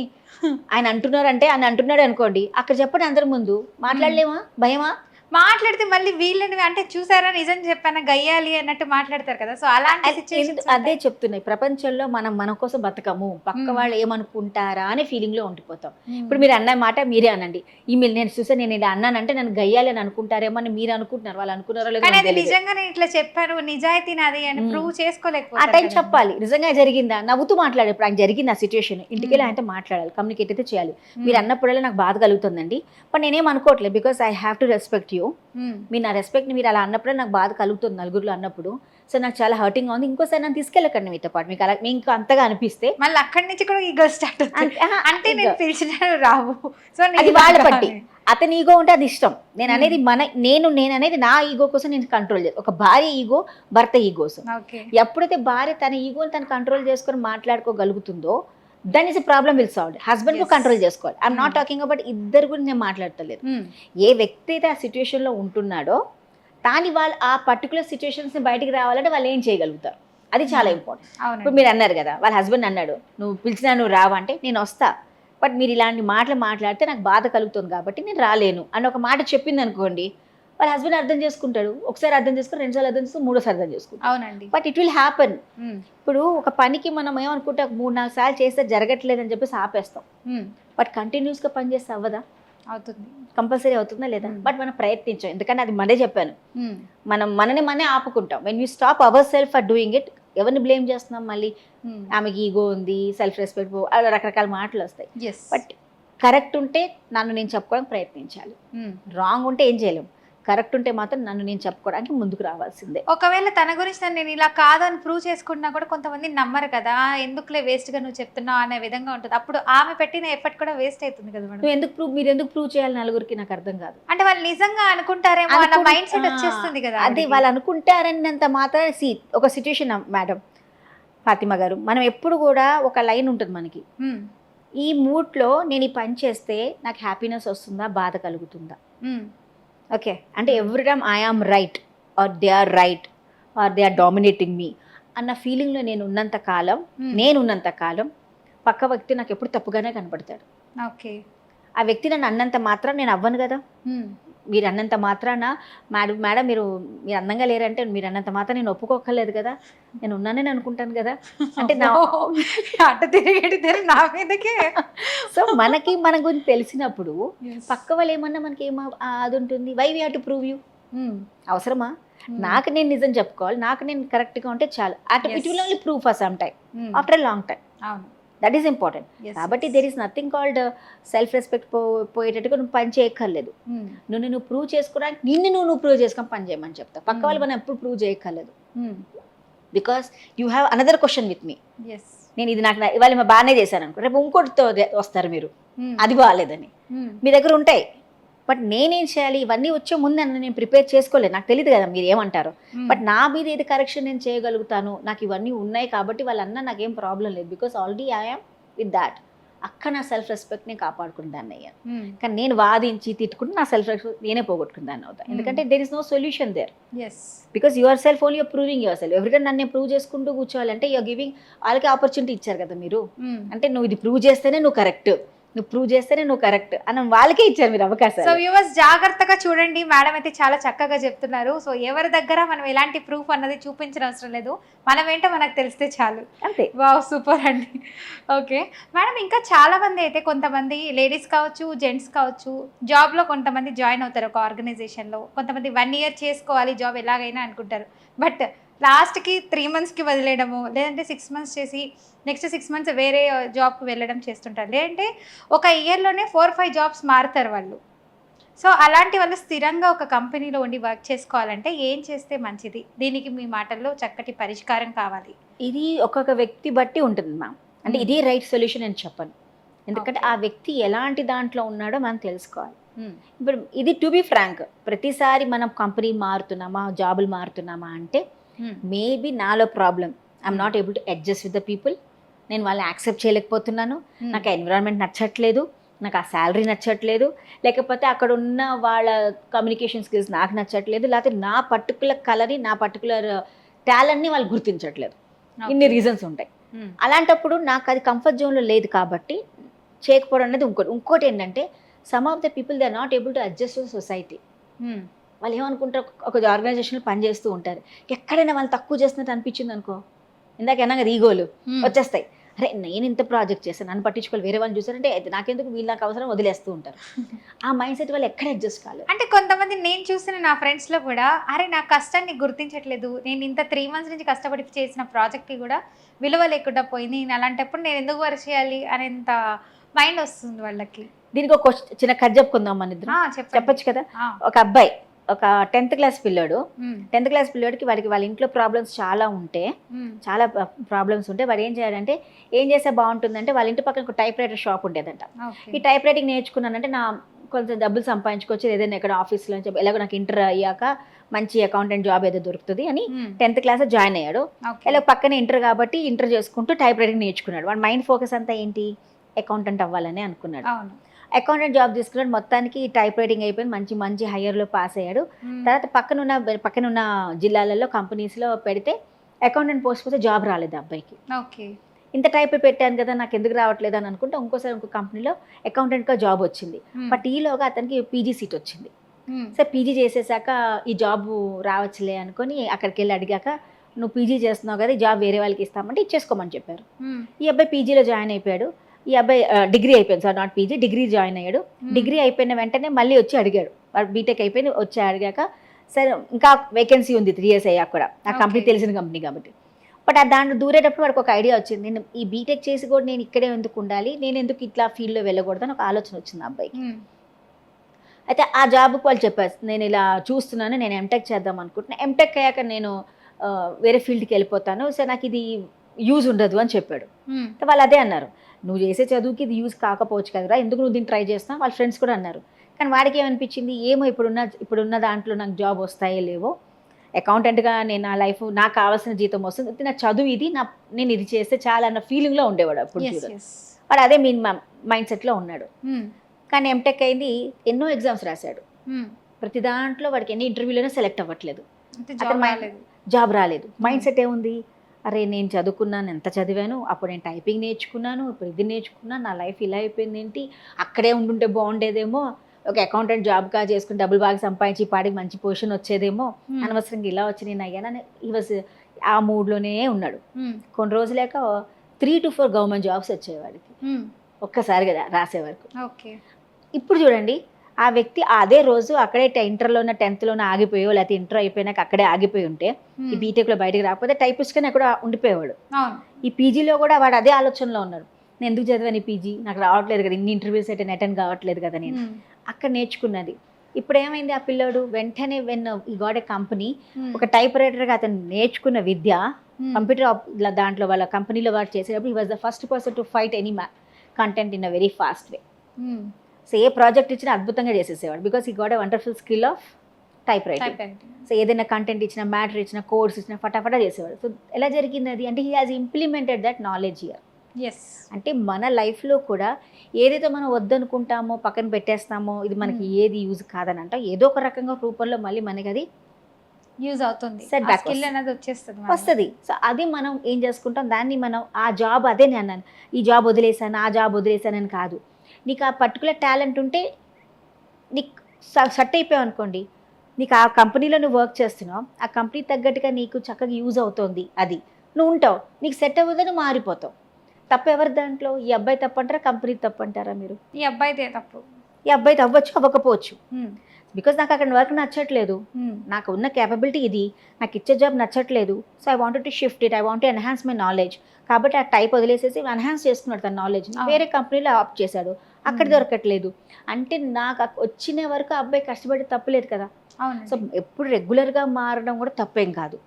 ఆయన అంటున్నారంటే ఆయన అంటున్నాడు అనుకోండి, అక్కడ చెప్పండి అందరి ముందు, మాట్లాడలేమా? భయమా? మాట్లాడితే మళ్ళీ వీళ్ళని అంటే చూసారా నిజం చెప్పానా గయ్యాలి అన్నట్టు మాట్లాడతారు కదా. సో అలాంటి సిచ్యువేషన్స్ అదే చెప్తున్నాయి, ప్రపంచంలో మనం మన కోసం బతకము, పక్క వాళ్ళు ఏమనుకుంటారా అనే ఫీలింగ్ లో ఉండిపోతాం. ఇప్పుడు మీరు అన్న మాట మీరే అనండి, ఈమెయిల్ నేను చూసాను, నేను ఇలా అన్నానంటే నన్ను గయ్యాలి అని అనుకుంటారేమో అని మీరు అనుకుంటున్నారు, వాళ్ళు అనుకున్నారో లేదో కానీ నాకు అది తెలియదు. నిజంగా నేను ఇట్లా చెప్పాను నిజాయితీ నాది అని ప్రూవ్ ఆ చేసుకోలేకపోతే టైం చెప్పాలి, నిజంగా జరిగిందా, నవ్వుతూ మాట్లాడాలి. ఇప్పుడు ఆయన జరిగింది ఆ సిచ్యువేషన్, ఇంటికి వెళ్ళి ఆయనతో మాట్లాడాలి, కమ్యూనికేట్ అయితే చేయాలి. మీరు అన్నప్పుడల్లా నాకు బాధ కలుగుతుందండి, బట్ నేనేం అనుకోవట్లేదు, because I have to respect you. మీరు నా రెస్పెక్ట్ని మీరు అలా అన్నప్పుడే నాకు బాధ కలుగుతుంది నలుగురిలో అన్నప్పుడు. సో నాకు చాలా హర్టింగ్గా ఉంది, ఇంకోసారి నన్ను తీసుకెళ్ళకండి మీతో పాటు, మీకు అలా మీకు అంతగా అనిపిస్తే. మళ్ళీ అక్కడి నుంచి కూడా ఈగో స్టార్ట్ అవుతుంది. అంటే నేను పిలిచిన రావు, సో అది వాళ్ళ పట్టి, అతని ఈగో ఉంటే అది ఇష్టం. నేను అనేది నేను అనేది నా ఈగో కోసం నేను కంట్రోల్ చేస్తాను. ఒక భార్య ఈగో, భర్త ఈగోస్. ఎప్పుడైతే భార్య తన ఈగోని తను కంట్రోల్ చేసుకొని మాట్లాడుకోగలుగుతుందో, then is problem will solve. Husband కు కంట్రోల్ చేసుకోవాలి. ఐఎమ్ నాట్ టాకింగ్ అబౌట్ ఇద్దరు గురించి నేను మాట్లాడతలేదు. ఏ వ్యక్తి అయితే ఆ సిచ్యువేషన్ లో ఉంటున్నాడో దాని వాళ్ళు ఆ పర్టికులర్ సిచ్యువేషన్స్ ని బయటికి రావాలంటే వాళ్ళు ఏం చేయగలుగుతారు, అది చాలా ఇంపార్టెంట్. ఇప్పుడు మీరు అన్నారు కదా, వాళ్ళ హస్బెండ్ అన్నాడు నువ్వు పిలిచినా నువ్వు రావా అంటే, నేను వస్తా, బట్ మీరు ఇలాంటి మాటలు మాట్లాడితే నాకు బాధ కలుగుతుంది కాబట్టి నేను రాలేను అని ఒక మాట చెప్పింది అనుకోండి, వాళ్ళ హస్బెండ్ అర్థం చేసుకుంటాడు. ఒకసారి అర్థం చేసుకుని, రెండుసార్లు అర్థం చేసుకుని, మూడోసారి అర్థం చేసుకుంటాడు. అవునండి. But it will happen. ఇప్పుడు ఒక పనికి మనం ఏమనుకుంటే 3-4 సార్లు చేస్తే జరగట్లేదని చెప్పేసి ఆపేస్తాం, బట్ కంటిన్యూస్గా పని చేస్తే అవ్వదా? అవుతుంది, కంపల్సరీ అవుతుందా లేదా? బట్ మనం ప్రయత్నించాం, ఎందుకంటే అది మనే చెప్పాను, మనం మననే ఆపుకుంటాం. When you stop our self for doing it, ఎవరిని బ్లేమ్ చేస్తున్నాం మళ్ళీ? ఆమెకి ఈగో ఉంది, సెల్ఫ్ రెస్పెక్ట్, అలా రకరకాల మాటలు వస్తాయి. బట్ కరెక్ట్ ఉంటే నన్ను నేను చెప్పుకోవడానికి ప్రయత్నించాలి, రాంగ్ ఉంటే ఏం చేయలేము. కరెక్ట్ ఉంటే మాత్రం నన్ను నేను చెప్పుకోవడానికి ముందుకు రావాల్సిందే. ఒకవేళ తన గురించి నేను ఇలా కాదని ప్రూవ్ చేసుకున్నా కూడా కొంతమంది నమ్మరు కదా, ఎందుకులే వేస్ట్ గా నువ్వు చెప్తున్నావు అనే విధంగా ఉంటుంది. అప్పుడు ఆమె పెట్టిన ఎఫర్ట్ కూడా వేస్ట్ అవుతుంది కదా మేడం. మీరు ఎందుకు ప్రూవ్ చేయాలి నలుగురికి? నాకు అర్థం కాదు. అంటే వాళ్ళు నిజంగా అనుకుంటారేమో అన్న మైండ్ సెట్ వచ్చేస్తుంది కదా. అది వాళ్ళు అనుకుంటారన్నంత మాత్రం ఒక సిచ్యుయేషన్ మేడం ఫాతిమా గారు, మనం ఎప్పుడు కూడా ఒక లైన్ ఉంటుంది మనకి, ఈ మూడ్లో నేను ఈ పని చేస్తే నాకు హ్యాపీనెస్ వస్తుందా, బాధ కలుగుతుందా? ఓకే, అంటే every time I am right or they are right or they are dominating me అన్న ఫీలింగ్లో నేను ఉన్నంత కాలం పక్క వ్యక్తి నాకు ఎప్పుడు తప్పుగానే కనపడతాడు. ఓకే, ఆ వ్యక్తి నన్ను అన్నంత మాత్రం నేను అవ్వను కదా. మీరు అన్నంత మాత్రాన మేడం మీరు అందంగా లేరంటే మీరు అన్నంత మాత్రం నేను ఒప్పుకోకలేదు కదా, నేను ఉన్నానని అనుకుంటాను కదా. అంటే నా అట్ట తిరిగి నా మీదకే. సో మనకి మన గురించి తెలిసినప్పుడు పక్క వాళ్ళు ఏమన్నా మనకి అది ఉంటుంది. Why we have to prove you? అవసరమా? నాకు నేను నిజం చెప్పుకోవాలి, నాకు నేను కరెక్ట్గా ఉంటే చాలు. It will only prove for some time, after a long time. That is important. కాబట్టి there is nothing called self respect పోయేటట్టుగా నువ్వు పని చేయక్కర్లేదు. నువ్వు ప్రూవ్ చేసుకోవడానికి నువ్వు ప్రూవ్ చేసుకొని పని చేయమని చెప్తా. పక్క వాళ్ళు మనం ఎప్పుడు ప్రూవ్ చేయక్కర్లేదు, because you have another question with me. నేను ఇది నాకు ఇవాళ బాగానే చేశాను అనుకో, రేపు ఇంకోటితో వస్తారు మీరు, అది బాగాలేదని మీ దగ్గర ఉంటాయి. బట్ నేనేం చేయాలి? ఇవన్నీ వచ్చే ముందు నేను ప్రిపేర్ చేసుకోలేదు, నాకు తెలియదు కదా మీరు ఏమంటారు. బట్ నా మీద ఏది కరెక్షన్ నేను చేయగలుగుతాను, నాకు ఇవన్నీ ఉన్నాయి కాబట్టి వాళ్ళన్నా నాకేం ప్రాబ్లం లేదు, because already I'm with that. అక్కడ నా సెల్ఫ్ రెస్పెక్ట్ని కాపాడుకుని దాన్ని అయ్యాను. కానీ నేను వాదించి తిట్టుకుంటే నా సెల్ఫ్ రెస్పెక్ట్ నేనే పోగొట్టుకుని దాన్ని అవుతాను. ఎందుకంటే there is no solution there, because yourself only you're proving yourself. ఎవరికైనా నన్ను ప్రూవ్ చేసుకుంటూ కూర్చోవాలంటే యూఆర్ గివింగ్ వాళ్ళకి ఆపర్చునిటీ ఇచ్చారు కదా మీరు. అంటే నువ్వు ఇది ప్రూవ్ చేస్తేనే నువ్వు కరెక్ట్, నువ్వు ప్రూవ్ చేస్తేనే నువ్వు కరెక్ట్ అని వాళ్ళకే ఇచ్చారు మీరు అవకాశం. సో వ్యూవర్స్ జాగ్రత్తగా చూడండి, మేడం అయితే చాలా చక్కగా చెప్తున్నారు. సో ఎవరి దగ్గర మనం ఎలాంటి ప్రూఫ్ అన్నది చూపించిన అవసరం లేదు, మనం ఏంటో మనకు తెలిస్తే చాలు. అంతే. వావ్, సూపర్ అండి. ఓకే మేడం, ఇంకా చాలా మంది అయితే కొంతమంది లేడీస్ కావచ్చు, జెంట్స్ కావచ్చు, జాబ్లో కొంతమంది జాయిన్ అవుతారు ఒక ఆర్గనైజేషన్లో. కొంతమంది 1 year చేసుకోవాలి జాబ్ ఎలాగైనా అనుకుంటారు, బట్ లాస్ట్కి 3 monthsకి వదిలేయడము, లేదంటే 6 months చేసి నెక్స్ట్ 6 months వేరే జాబ్కి వెళ్ళడం చేస్తుంటారు. లేదంటే ఒక ఇయర్లోనే 4-5 jobs మారుతారు వాళ్ళు. సో అలాంటి వాళ్ళు స్థిరంగా ఒక కంపెనీలో ఉండి వర్క్ చేసుకోవాలంటే ఏం చేస్తే మంచిది? దీనికి మీ మాటల్లో చక్కటి పరిష్కారం కావాలి. ఇది ఒక్కొక్క వ్యక్తి బట్టి ఉంటుంది మ్యామ్. అంటే ఇదే రైట్ సొల్యూషన్ అని చెప్పను, ఎందుకంటే ఆ వ్యక్తి ఎలాంటి దాంట్లో ఉన్నాడో మనం తెలుసుకోవాలి. ఇప్పుడు ఇది టు బి ఫ్రాంక్, ప్రతిసారి మనం కంపెనీ మారుతున్నామా, జాబులు మారుతున్నామా అంటే మేబీ నాలో problem, I'm not able to adjust with the people. నేను వాళ్ళని యాక్సెప్ట్ చేయలేకపోతున్నాను, నాకు ఆ ఎన్విరాన్మెంట్ నచ్చట్లేదు, నాకు ఆ శాలరీ నచ్చట్లేదు, లేకపోతే అక్కడ ఉన్న వాళ్ళ కమ్యూనికేషన్ స్కిల్స్ నాకు నచ్చట్లేదు, లేకపోతే నా పర్టికులర్ కలర్ని, నా పర్టికులర్ టాలెంట్ని వాళ్ళు గుర్తించట్లేదు. ఇన్ని రీజన్స్ ఉంటాయి. అలాంటప్పుడు నాకు అది కంఫర్ట్ జోన్లో లేదు కాబట్టి చేయకపోవడం అనేది ఇంకోటి ఏంటంటే, some of the people they are not able to adjust to society. వాళ్ళు ఏమనుకుంటారు, ఒక ఆర్గనైజేషన్లో పనిచేస్తూ ఉంటారు, ఎక్కడైనా వాళ్ళు తక్కువ చేస్తున్నట్టు అనిపించింది అనుకో, ఇందాక ఏమన్నా కదా ఈగోలు వచ్చేస్తాయి. అరే నేను ఇంత ప్రాజెక్ట్ చేస్తాను, నన్ను పట్టించుకోవాలి, వేరే వాళ్ళు చూసారంటే నాకెందుకు, వీళ్ళు నాకు అవసరం, వదిలేస్తూ ఉంటారు. ఆ మైండ్ సెట్ వాళ్ళు ఎక్కడ అడ్జస్ట్ కాలేదు. అంటే కొంతమంది నేను చూసిన నా ఫ్రెండ్స్లో కూడా, అరే నా కష్టాన్ని గుర్తించట్లేదు, నేను ఇంత 3 months నుంచి కష్టపడి చేసిన ప్రాజెక్ట్కి కూడా విలువ లేకుండా పోయింది, నేను అలాంటప్పుడు నేను ఎందుకు వర్క్ చేయాలి అనేంత మైండ్ వస్తుంది వాళ్ళకి. దీనికి ఒక చిన్న కథ చెప్పుకుందాం మన ఇద్దరం. చెప్పొచ్చు కదా. ఒక అబ్బాయి, ఒక 10th క్లాస్ పిల్లోడు, 10th క్లాస్ పిల్లోడికి వాళ్ళ ఇంట్లో ప్రాబ్లమ్స్ చాలా ఉంటే, వాడు ఏం చేయాలంటే, ఏం చేస్తే బాగుంటుందంటే, వాళ్ళ ఇంటి పక్కన ఒక టైప్ రైటర్ షాప్ ఉండేదంట. ఈ టైప్ రైటింగ్ నేర్చుకున్నానంటే నా కొంచెం డబ్బులు సంపాదించుకోవచ్చు, ఏదైనా ఎక్కడ ఆఫీస్లో ఎలాగో నాకు ఇంటర్ అయ్యాక మంచి అకౌంటెంట్ జాబ్ ఏదో దొరుకుతుంది అని 10th క్లాస్ జాయిన్ అయ్యాడు. ఇలా పక్కన ఇంటర్ కాబట్టి ఇంటర్ చేసుకుంటూ టైప్ రైటింగ్ నేర్చుకున్నాడు. వాడు మైండ్ ఫోకస్ అంతా ఏంటి, అకౌంటెంట్ అవ్వాలని అనుకున్నాడు. అకౌంటెంట్ జాబ్ తీసుకున్నాడు, మొత్తానికి టైప్ రైటింగ్ అయిపోయింది, మంచి మంచి హైయర్లో పాస్ అయ్యాడు. తర్వాత పక్కనున్న జిల్లాలలో కంపెనీస్లో పెడితే అకౌంటెంట్ పోస్ట్ పోతే జాబ్ రాలేదు అబ్బాయికి. ఇంత టైప్ పెట్టాను కదా, నాకు ఎందుకు రావట్లేదు అని అనుకుంటే ఇంకో కంపెనీలో అకౌంటెంట్గా జాబ్ వచ్చింది. బట్ ఈలోగా అతనికి పీజీ సీట్ వచ్చింది. సో పీజీ చేసేసాక ఈ జాబ్ రావచ్చులే అనుకొని అక్కడికి వెళ్ళి అడిగాక, నువ్వు పీజీ చేస్తున్నావు కదా, ఈ జాబ్ వేరే వాళ్ళకి ఇస్తామంటే ఇచ్చేసుకోమని చెప్పారు. ఈ అబ్బాయి పీజీలో జాయిన్ అయిపోయాడు. ఈ అబ్బాయి డిగ్రీ అయిపోయింది, sir not PG, degree join అయ్యాడు. డిగ్రీ అయిపోయిన వెంటనే మళ్ళీ వచ్చి అడిగాడు, వాడు బీటెక్ అయిపోయింది, వచ్చి అడిగాక సరే ఇంకా వేకెన్సీ ఉంది 3 years అయ్యాక కూడా, ఆ కంపెనీ తెలిసిన కంపెనీ కాబట్టి. బట్ దాంట్లో దూరేటప్పుడు వాడికి ఒక ఐడియా వచ్చింది, నేను ఈ బీటెక్ చేసి కూడా నేను ఇక్కడే ఎందుకు ఉండాలి, నేను ఎందుకు ఇట్లా ఫీల్డ్లో వెళ్ళకూడదు అని ఒక ఆలోచన వచ్చింది అబ్బాయికి. అయితే ఆ జాబ్కి వాళ్ళు చెప్పారు, నేను ఇలా చూస్తున్నాను, నేను ఎంటెక్ చేద్దాం అనుకుంటున్నాను, ఎంటెక్ అయ్యాక నేను వేరే ఫీల్డ్కి వెళ్ళిపోతాను, సో నాకు ఇది యూజ్ ఉండదు అని చెప్పాడు. వాళ్ళు అదే అన్నారు, నువ్వు చేసే చదువుకి ఇది యూజ్ కాకపోవచ్చు కదరా, ఎందుకు నువ్వు దీన్ని ట్రై చేస్తున్నావు, వాళ్ళ ఫ్రెండ్స్ కూడా అన్నారు. కానీ వాడికి ఏమనిపించింది, ఏమో ఇప్పుడున్న దాంట్లో నాకు జాబ్ వస్తాయో లేవో, అకౌంటెంట్గా నేను నా లైఫ్, నాకు కావాల్సిన జీతం వస్తుంది, నా చదువు ఇది, నేను ఇది చేస్తే చాలా అన్న ఫీలింగ్లో ఉండేవాడు అప్పుడు. వాడు అదే మైండ్ సెట్లో ఉన్నాడు. కానీ ఎంటెక్ అయింది, ఎన్నో ఎగ్జామ్స్ రాశాడు, ప్రతి దాంట్లో వాడికి ఎన్ని ఇంటర్వ్యూలైనా సెలెక్ట్ అవ్వట్లేదు, జాబ్ రాలేదు. మైండ్ సెట్ ఏముంది, అరే నేను చదువుకున్నాను, ఎంత చదివాను, అప్పుడు నేను టైపింగ్ నేర్చుకున్నాను, ఇప్పుడు ఇది నేర్చుకున్నాను, నా లైఫ్ ఇలా అయిపోయింది ఏంటి, అక్కడే ఉండుంటే బాగుండేదేమో, ఒక అకౌంటెంట్ జాబ్గా చేసుకుని డబ్బులు బాగా సంపాదించి పాడికి మంచి పొజిషన్ వచ్చేదేమో, అనవసరంగా ఇలా వచ్చి నేను అయ్యానని ఈ వాజ్ ఆ మూడ్లోనే ఉన్నాడు. కొన్ని రోజులేక 3 to 4 గవర్నమెంట్ జాబ్స్ వచ్చేవాడికి ఒక్కసారి కదా రాసే వరకు. ఇప్పుడు చూడండి, ఆ వ్యక్తి అదే రోజు అక్కడే ఇంటర్లోనే 10thలోనే ఆగిపోయో, లేకపోతే ఇంటర్ అయిపోయినాక అక్కడే ఆగిపోయి ఉంటే, ఈ బీటెక్లో బయటకు రాకపోతే టైపిస్ట్గానే అక్కడ ఉండిపోయేవాడు. ఈ పీజీలో కూడా వాడు అదే ఆలోచనలో ఉన్నాడు, నేను ఎందుకు చదివాను ఈ పీజీ, నాకు రావట్లేదు కదా, ఇన్ని ఇంటర్వ్యూస్ అయితే అటెండ్ కావట్లేదు కదా, నేను అక్కడ నేర్చుకున్నది. ఇప్పుడు ఏమైంది, ఆ పిల్లోడు వెంటనే ఈ గాట్ ఏ కంపెనీ, ఒక టైప్ రైటర్గా అతను నేర్చుకున్న విద్య కంప్యూటర్ దాంట్లో వాళ్ళ కంపెనీలో వాడు చేసేటప్పుడు, he was the first person to fight any content in a very fast way. So A project ఇచ్చినా అద్భుతంగా చేసేసేవాడు, బికాస్ ఈ got a wonderful skill of type writing. So ఏదైనా కంటెంట్ ఇచ్చినా, మ్యాటర్ ఇచ్చినా, కోడ్స్ ఇచ్చినా ఫటాఫటా చేసేవాడు. సో ఎలా జరిగింది అది అంటే, he has implemented that knowledge here. అంటే మన లైఫ్లో కూడా ఏదైతే మనం వద్దనుకుంటామో, పక్కన పెట్టేస్తామో, ఇది మనకి ఏది యూజ్ కాదని అంటాం, ఏదో ఒక రకంగా రూపంలో మళ్ళీ మనకి అది యూజ్ అవుతుంది, వస్తుంది. సో అది మనం ఏం చేసుకుంటాం, దాన్ని మనం ఆ జాబ్, అదే నేను అన్నాను, ఈ జాబ్ వదిలేసాను, ఆ జాబ్ వదిలేసానని కాదు, నీకు ఆ పర్టికులర్ టాలెంట్ ఉంటే, నీకు సెట్ అయిపోయావు అనుకోండి, నీకు ఆ కంపెనీలో నువ్వు వర్క్ చేస్తున్నావు, ఆ కంపెనీ తగ్గట్టుగా నీకు చక్కగా యూజ్ అవుతుంది, అది నువ్వు ఉంటావు, నీకు సెట్ అవ్వదని మారిపోతావు. తప్పు ఎవరి దాంట్లో, ఈ అబ్బాయి తప్పు అంటారా, కంపెనీ తప్పు అంటారా మీరు? ఈ అబ్బాయిదే తప్పు. ఈ అబ్బాయి అవ్వచ్చు, అవ్వకపోవచ్చు, బికాజ్ నాకు అక్కడ వర్క్ నచ్చట్లేదు, నాకు ఉన్న క్యాపబిలిటీ ఇది, నాకు ఇచ్చే జాబ్ నచ్చట్లేదు, so I wanted to shift it, I want to enhance my knowledge. కాబట్టి ఆ టైప్ వదిలేసేసి ఎన్హాన్స్ చేసుకున్నాడు తన నాలెడ్జ్, వేరే కంపెనీలో ఆప్ట్ చేశాడు, అక్కడ దొరకట్లేదు అంటే నాకు వచ్చిన వరకు అబ్బాయి కష్టపడి తప్పులేదు కదా. సో ఎప్పుడు రెగ్యులర్గా మారడం కూడా తప్పేం కాదు,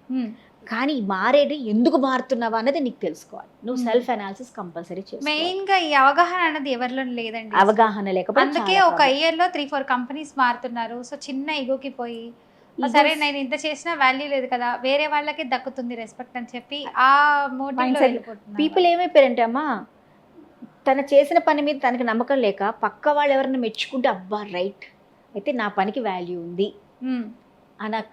కానీ మారేది ఎందుకు మారుతున్నావా అన్నది నీకు తెలుసుకోవాలి. నువ్వు సెల్ఫ్ అనాలిసిస్ కంపల్సరీ చేసుకోవాలి. మెయిన్ గా ఈ అవగాహన అనేది ఎవరిలో లేదండి. అవగాహన లేకపోతే అందుకే చాలా ఒక problem. ఇయర్ లో 3-4 కంపెనీస్ మారుతున్నారు. సో చిన్న ఇగోకి పోయి సరే నేను ఇంత చేసినా వాల్యూ లేదు కదా, వేరే వాళ్ళకి దక్కుతుంది రెస్పెక్ట్ అని చెప్పి ఆ మోటివ్ లో Mindset. వెళ్ళిపోతున్నారు. పీపుల్ ఏమైపోయారంటే అమ్మా, తను చేసిన పని మీద తనకి నమ్మకం లేక పక్క వాళ్ళు ఎవరైనా మెచ్చుకుంటే అబ్బా రైట్ అయితే నా పనికి వాల్యూ ఉంది ఉమ్,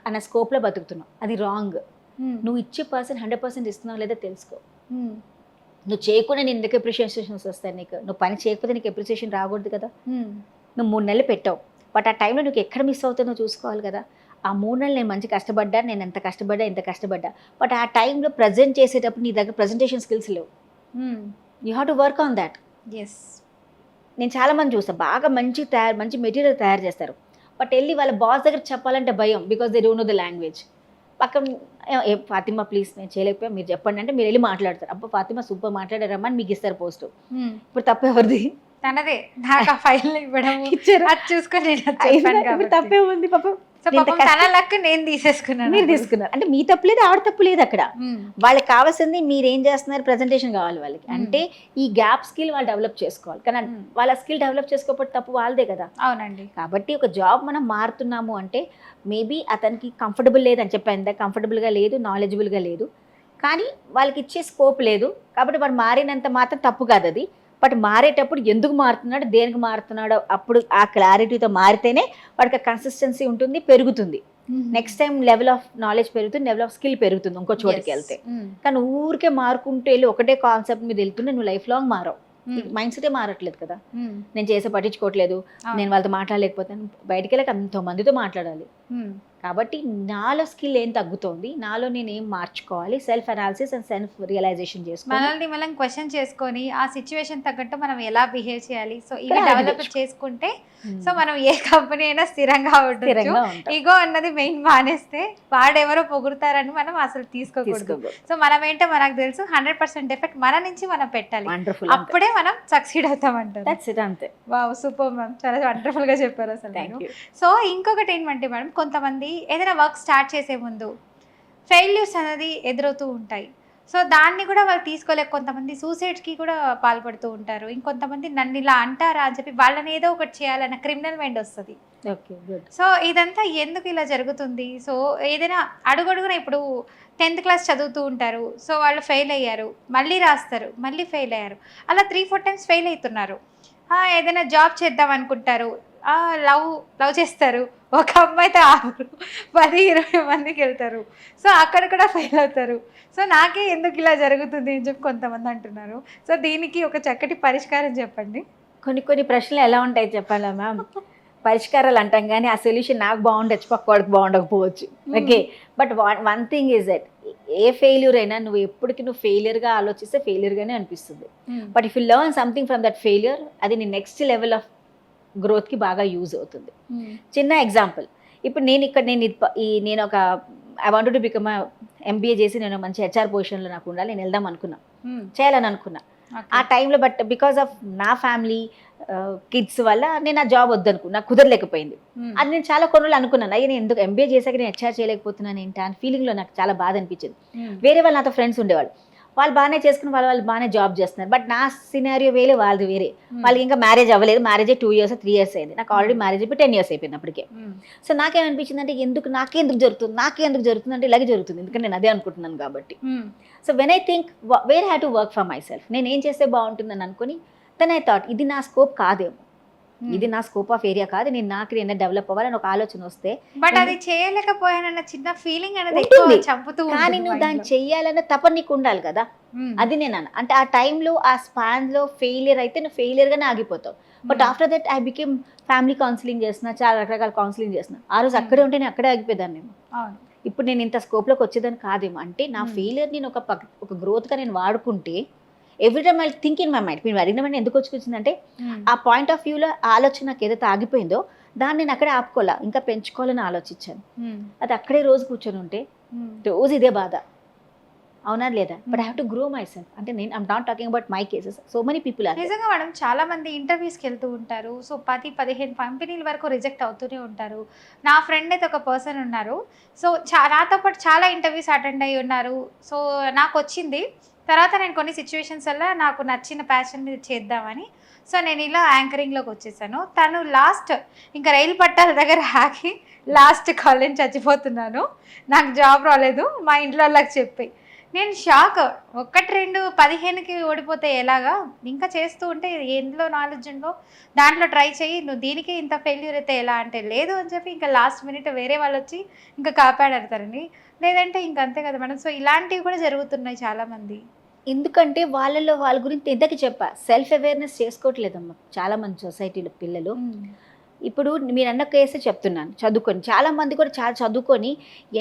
అన్న స్కోప్లో బతుకుతున్నావు. అది రాంగ్. ఉమ్, నువ్వు ఇచ్చే పర్సన్ 100% ఇస్తున్నావు లేదా తెలుసుకో. ఉమ్, నువ్వు చేయకుండా నేను ఎందుకు అప్రిషియేషన్స్ వస్తాయి నీకు? నువ్వు పని చేయకపోతే నీకు అప్రిషియేషన్ రాకూడదు కదా. ఉమ్, నువ్వు 3 నెలలు పెట్టావు, బట్ ఆ టైంలో నువ్వు ఎక్కడ మిస్ అవుతుందో చూసుకోవాలి కదా. ఆ 3 నెలలు నేను మంచి కష్టపడ్డా, నేను ఎంత కష్టపడ్డా ఇంత కష్టపడ్డా, బట్ ఆ టైంలో ప్రజెంట్ చేసేటప్పుడు నీ దగ్గర ప్రజెంటేషన్ స్కిల్స్ లేవు. Um, you have to work on that. yes. నేను చాలామంది చూస్తాను బాగా మంచి మెటీరియల్ తయారు చేస్తారు, బట్ వెళ్ళి వాళ్ళ బాస్ దగ్గర చెప్పాలంటే భయం, because they don't know the language. పక్కన ఫాతిమా ప్లీజ్ నేను చేయలేకపోయా మీరు చెప్పండి అంటే మీరు వెళ్ళి మాట్లాడతారు. అబ్బా ఫాతిమా సూపర్ మాట్లాడారమ్మా అని మీకు ఇస్తారు పోస్ట్. ఉమ్, ఇప్పుడు తప్పు ఎవరిది? తనదే. నాకు ఆ ఫైల్ ఇవ్వడం ఇచ్చారు. అది చూసుకొని నేను అది చెప్పాను ఇప్పుడు కాబట్టి. తప్పే ఉంది పాపం. సో ఇంత పాపం తన లక్ నేను తీసేసుకున్నాను. మీరు తీసుకున్నారు అంటే మీ తప్పు లేదు, ఆవిడ తప్పు లేదు అక్కడ. ఉమ్, వాళ్ళకి కావాల్సింది మీరు ఏం చేస్తున్నారు, ప్రజెంటేషన్ కావాలి వాళ్ళకి. అంటే ఈ గ్యాప్ స్కిల్ వాళ్ళు డెవలప్ చేసుకోవాలి, కానీ వాళ్ళ స్కిల్ డెవలప్ చేసుకోకపోతే తప్పు వాళ్ళదే కదా. అవునండి. కాబట్టి ఒక జాబ్ మనం మారుతున్నాము అంటే మేబీ అతనికి కంఫర్టబుల్ లేదని చెప్పాను, కంఫర్టబుల్గా లేదు, నాలెడ్జబుల్గా లేదు, కానీ వాళ్ళకి ఇచ్చే స్కోప్ లేదు. కాబట్టి వాడు మారినంత మాత్రం తప్పు కాదు అది. బట్ మారేటప్పుడు ఎందుకు మారుతున్నాడు, దేనికి మారుతున్నాడో అప్పుడు ఆ క్లారిటీతో మారితేనే వాడికి ఆ కన్సిస్టెన్సీ ఉంటుంది, పెరుగుతుంది. Next time level of knowledge పెరుగుతుంది, లెవెల్ ఆఫ్ స్కిల్ పెరుగుతుంది ఇంకో చోటికి వెళ్తే. కానీ ఊరికే మారుకుంటూ వెళ్ళి ఒకటే కాన్సెప్ట్ మీద వెళ్తుంటే నువ్వు లైఫ్ లాంగ్ మారవు. మైండ్ సెటే మారట్లేదు కదా. నేను చేసే పట్టించుకోవట్లేదు, నేను వాళ్ళతో మాట్లాడలేకపోతాను, బయటికి వెళ్ళక ఎంతో మందితో మాట్లాడాలి. కాబట్టి నాలో స్కిల్ ఏం తగ్గుతోంది, నాలో నేను ఏం మార్చుకోవాలి, self analysis and self realisation చేసుకోవాలి. మనల్ని మనం క్వశ్చన్ చేసుకొని ఆ సిచ్యువేషన్ తగ్గట్టు మనం ఎలా బిహేవ్ చేయాలి, సో ఇవి ఇక్కడ డెవలప్ చేసుకుంటే సో మనం ఏ కంపెనీ అయినా స్థిరంగా ఉండొచ్చు. స్థిరంగా ఉంటాం. ఈగో అన్నది మెయిన్ మానేస్తే వాడెవరో పొగుడుతారని మనం అసలు తీసుకోకూడదు. సో మనం ఏంటో మనకు తెలుసు, 100% ఎఫెక్ట్ మన నుంచి మనం పెట్టాలి, వండర్ఫుల్. అప్పుడే మనం సక్సీడ్ అవుతాం అంటారు. దట్స్ ఇట్, అంతే. వావ్, సూపర్ మ్యామ్, చాలా వండర్ఫుల్ గా చెప్పారు అసలు. Thank you. సో ఇంకొకటి ఏంటంటే మేడం, కొంతమంది ఏదైనా వర్క్ స్టార్ట్ చేసే ముందు ఫెయిల్యూర్స్ అనేది ఎదురవుతూ ఉంటాయి. సో దాన్ని కూడా వాళ్ళు తీసుకోలేక కొంతమంది సూసైడ్స్కి కూడా పాల్పడుతూ ఉంటారు. ఇంకొంతమంది నన్ను ఇలా అంటారా అని చెప్పి వాళ్ళని ఏదో ఒకటి చేయాలన్న క్రిమినల్ మైండ్ వస్తుంది. Okay, good. సో ఇదంతా ఎందుకు ఇలా జరుగుతుంది? సో ఏదైనా అడుగడుగున ఇప్పుడు 10th క్లాస్ చదువుతూ ఉంటారు, సో వాళ్ళు ఫెయిల్ అయ్యారు, మళ్ళీ రాస్తారు, మళ్ళీ ఫెయిల్ అయ్యారు, అలా 3-4 టైమ్స్ ఫెయిల్ అవుతున్నారు. ఏదైనా జాబ్ చేద్దాం అనుకుంటారు, లవ్ చేస్తారు, ఒక అమ్మాయితో 10-20 మందికి వెళ్తారు, సో అక్కడ కూడా ఫెయిల్ అవుతారు. సో నాకే ఎందుకు ఇలా జరుగుతుంది అని చెప్పి కొంతమంది అంటున్నారు. సో దీనికి ఒక చక్కటి పరిష్కారం చెప్పండి. కొన్ని ప్రశ్నలు ఎలా ఉంటాయి చెప్పాలా మ్యామ్? పరిష్కారాలు అంటాం కానీ ఆ సొల్యూషన్ నాకు బాగుండొచ్చు, పక్కవాడికి బాగుండకపోవచ్చు. Okay, but one thing is that a failure అయినా నువ్వు ఎప్పటికీ నువ్వు ఫెయిలియర్గా ఆలోచిస్తే ఫెయిలియర్గానే అనిపిస్తుంది. But if you learn something from that failure, అది నీ నెక్స్ట్ లెవెల్ ఆఫ్ గ్రోత్కి బాగా యూజ్ అవుతుంది. చిన్న ఎగ్జాంపుల్, ఇప్పుడు నేను ఒక I wanted to become MBA చేసి నేను మంచి HR పొజిషన్లో నాకు ఉండాలి, నేను వెళ్దాం అనుకున్నా, చేయాలని అనుకున్నా. ఆ టైంలో బట్ బికాస్ ఆఫ్ నా ఫ్యామిలీ కిడ్స్ వల్ల నేను ఆ జాబ్ వద్దనుకున్నా, నాకు కుదరలేకపోయింది. అది నేను చాలా కొన్ని అనుకున్నాను, అయ్యి నేను ఎందుకు MBA చేశాక నేను HR చేయలేకపోతున్నాను ఏంటి అని ఫీలింగ్లో నాకు చాలా బాధ అనిపించింది. వేరే వాళ్ళు నాతో ఫ్రెండ్స్ ఉండేవాళ్ళు, వాళ్ళు బాగానే చేసుకుని వాళ్ళు బాగానే జాబ్ చేస్తున్నారు, బట్ నా సినారియో వేరే, వాళ్ళది వేరే. వాళ్ళకి ఇంకా మ్యారేజ్ అవ్వలేదు, మ్యారేజ్ 2 years 3 years అయింది, నాకు ఆల్రెడీ మ్యారేజ్ అయిపోయి 10 years అయిపోయింది అప్పటికే. సో నాకేమనిపించింది అంటే నాకెందుకు జరుగుతుంది అంటే ఇలాగే జరుగుతుంది, ఎందుకంటే నేను అదే అనుకుంటున్నాను కాబట్టి. So when I think where have to work for my self, నేను ఏం చేస్తే బాగుంటుందని అనుకుని దెన్ ఐ థాట్ ఇది నా స్కోప్ కాదేమో, ఇది నా స్కోప్ ఆఫ్ ఏరియా కాదు, నేను డెవలప్ అవ్వాలని ఒక ఆలోచన వస్తే, బట్ అది చేయలేకపోయానన్న చిన్న ఫీలింగ్ అనేది ఉంటుంది. చంపుతూ కానీ నువ్వు దాన్ని చెయ్యాలన్న తపన నీకు ఉండాలి కదా. అది నేను అంటే ఆ టైంలో ఆ స్పాన్లో ఫెయిలియర్ అయితే నువ్వు ఫెయిలియర్గానే ఆగిపోతావు. But after that I became family counselling చేస్తున్నా, చాలా రకరకాల కౌన్సిలింగ్ చేస్తున్నా. ఆ రోజు అక్కడే ఉంటే నేను అక్కడే ఆగిపోయేదాన్ని నేను. ఇప్పుడు నేను ఇంత స్కోప్లోకి వచ్చేదాన్ని కాదేమో. అంటే నా ఫెయిలియర్ నేను ఒక గ్రోత్గా నేను వాడుకుంటే every time I think in my mind. మీరు అడిగిన వెంటనే ఎందుకు వచ్చిందంటే ఆ పాయింట్ ఆఫ్ వ్యూలో ఆలోచన నాకు ఏదైతే ఆగిపోయిందో దాన్ని నేను అక్కడే ఆపుకోవాలా, ఇంకా పెంచుకోవాలని ఆలోచించాను. అది అక్కడే రోజు కూర్చొని ఉంటే రోజు ఇదే బాధ, అవునా లేదా? But I have to grow myself. అంటే నేను I'm not talking about my cases, so many people are. నిజంగా మేడం చాలా మంది ఇంటర్వ్యూస్కి వెళ్తూ ఉంటారు. సో 10-15 కంపెనీల వరకు రిజెక్ట్ అవుతూనే ఉంటారు. నా ఫ్రెండ్ అయితే ఒక పర్సన్ ఉన్నారు. సో నాతో పాటు చాలా ఇంటర్వ్యూస్ అటెండ్ అయ్యి ఉన్నారు. సో నాకు వచ్చింది. తర్వాత నేను కొన్ని సిచ్యువేషన్స్ వల్ల నాకు నచ్చిన ప్యాషన్ మీద చేద్దామని సో నేను ఇలా యాంకరింగ్లోకి వచ్చేసాను. తను లాస్ట్ ఇంకా రైలు పట్టాల దగ్గర ఆగి లాస్ట్ కాలేజ్ చచ్చిపోతున్నాను, నాకు జాబ్ రాలేదు మా ఇంట్లో వాళ్ళకి చెప్పి. నేను షాక్. 1, 2, 15కి ఓడిపోతే ఎలాగా, ఇంకా చేస్తూ ఉంటే ఎందులో నాలెడ్జ్ ఉందో దాంట్లో ట్రై చేయి, నువ్వు దీనికి ఇంత ఫెయిల్యూర్ అయితే ఎలా అంటే లేదు అని చెప్పి ఇంకా లాస్ట్ మినిట్ వేరే వాళ్ళు వచ్చి ఇంకా కాపాడతారని. లేదంటే ఇంక అంతే కదా మేడం. సో ఇలాంటివి కూడా జరుగుతున్నాయి చాలామంది. ఎందుకంటే వాళ్ళలో వాళ్ళ గురించి ఇంతకీ చెప్పా, సెల్ఫ్ అవేర్నెస్ చేసుకోవట్లేదమ్మా చాలా మంది సొసైటీలో పిల్లలు. ఇప్పుడు మీరు అన్న కేసే చెప్తున్నాను, చదువుకొని చాలా మంది కూడా చాలా చదువుకొని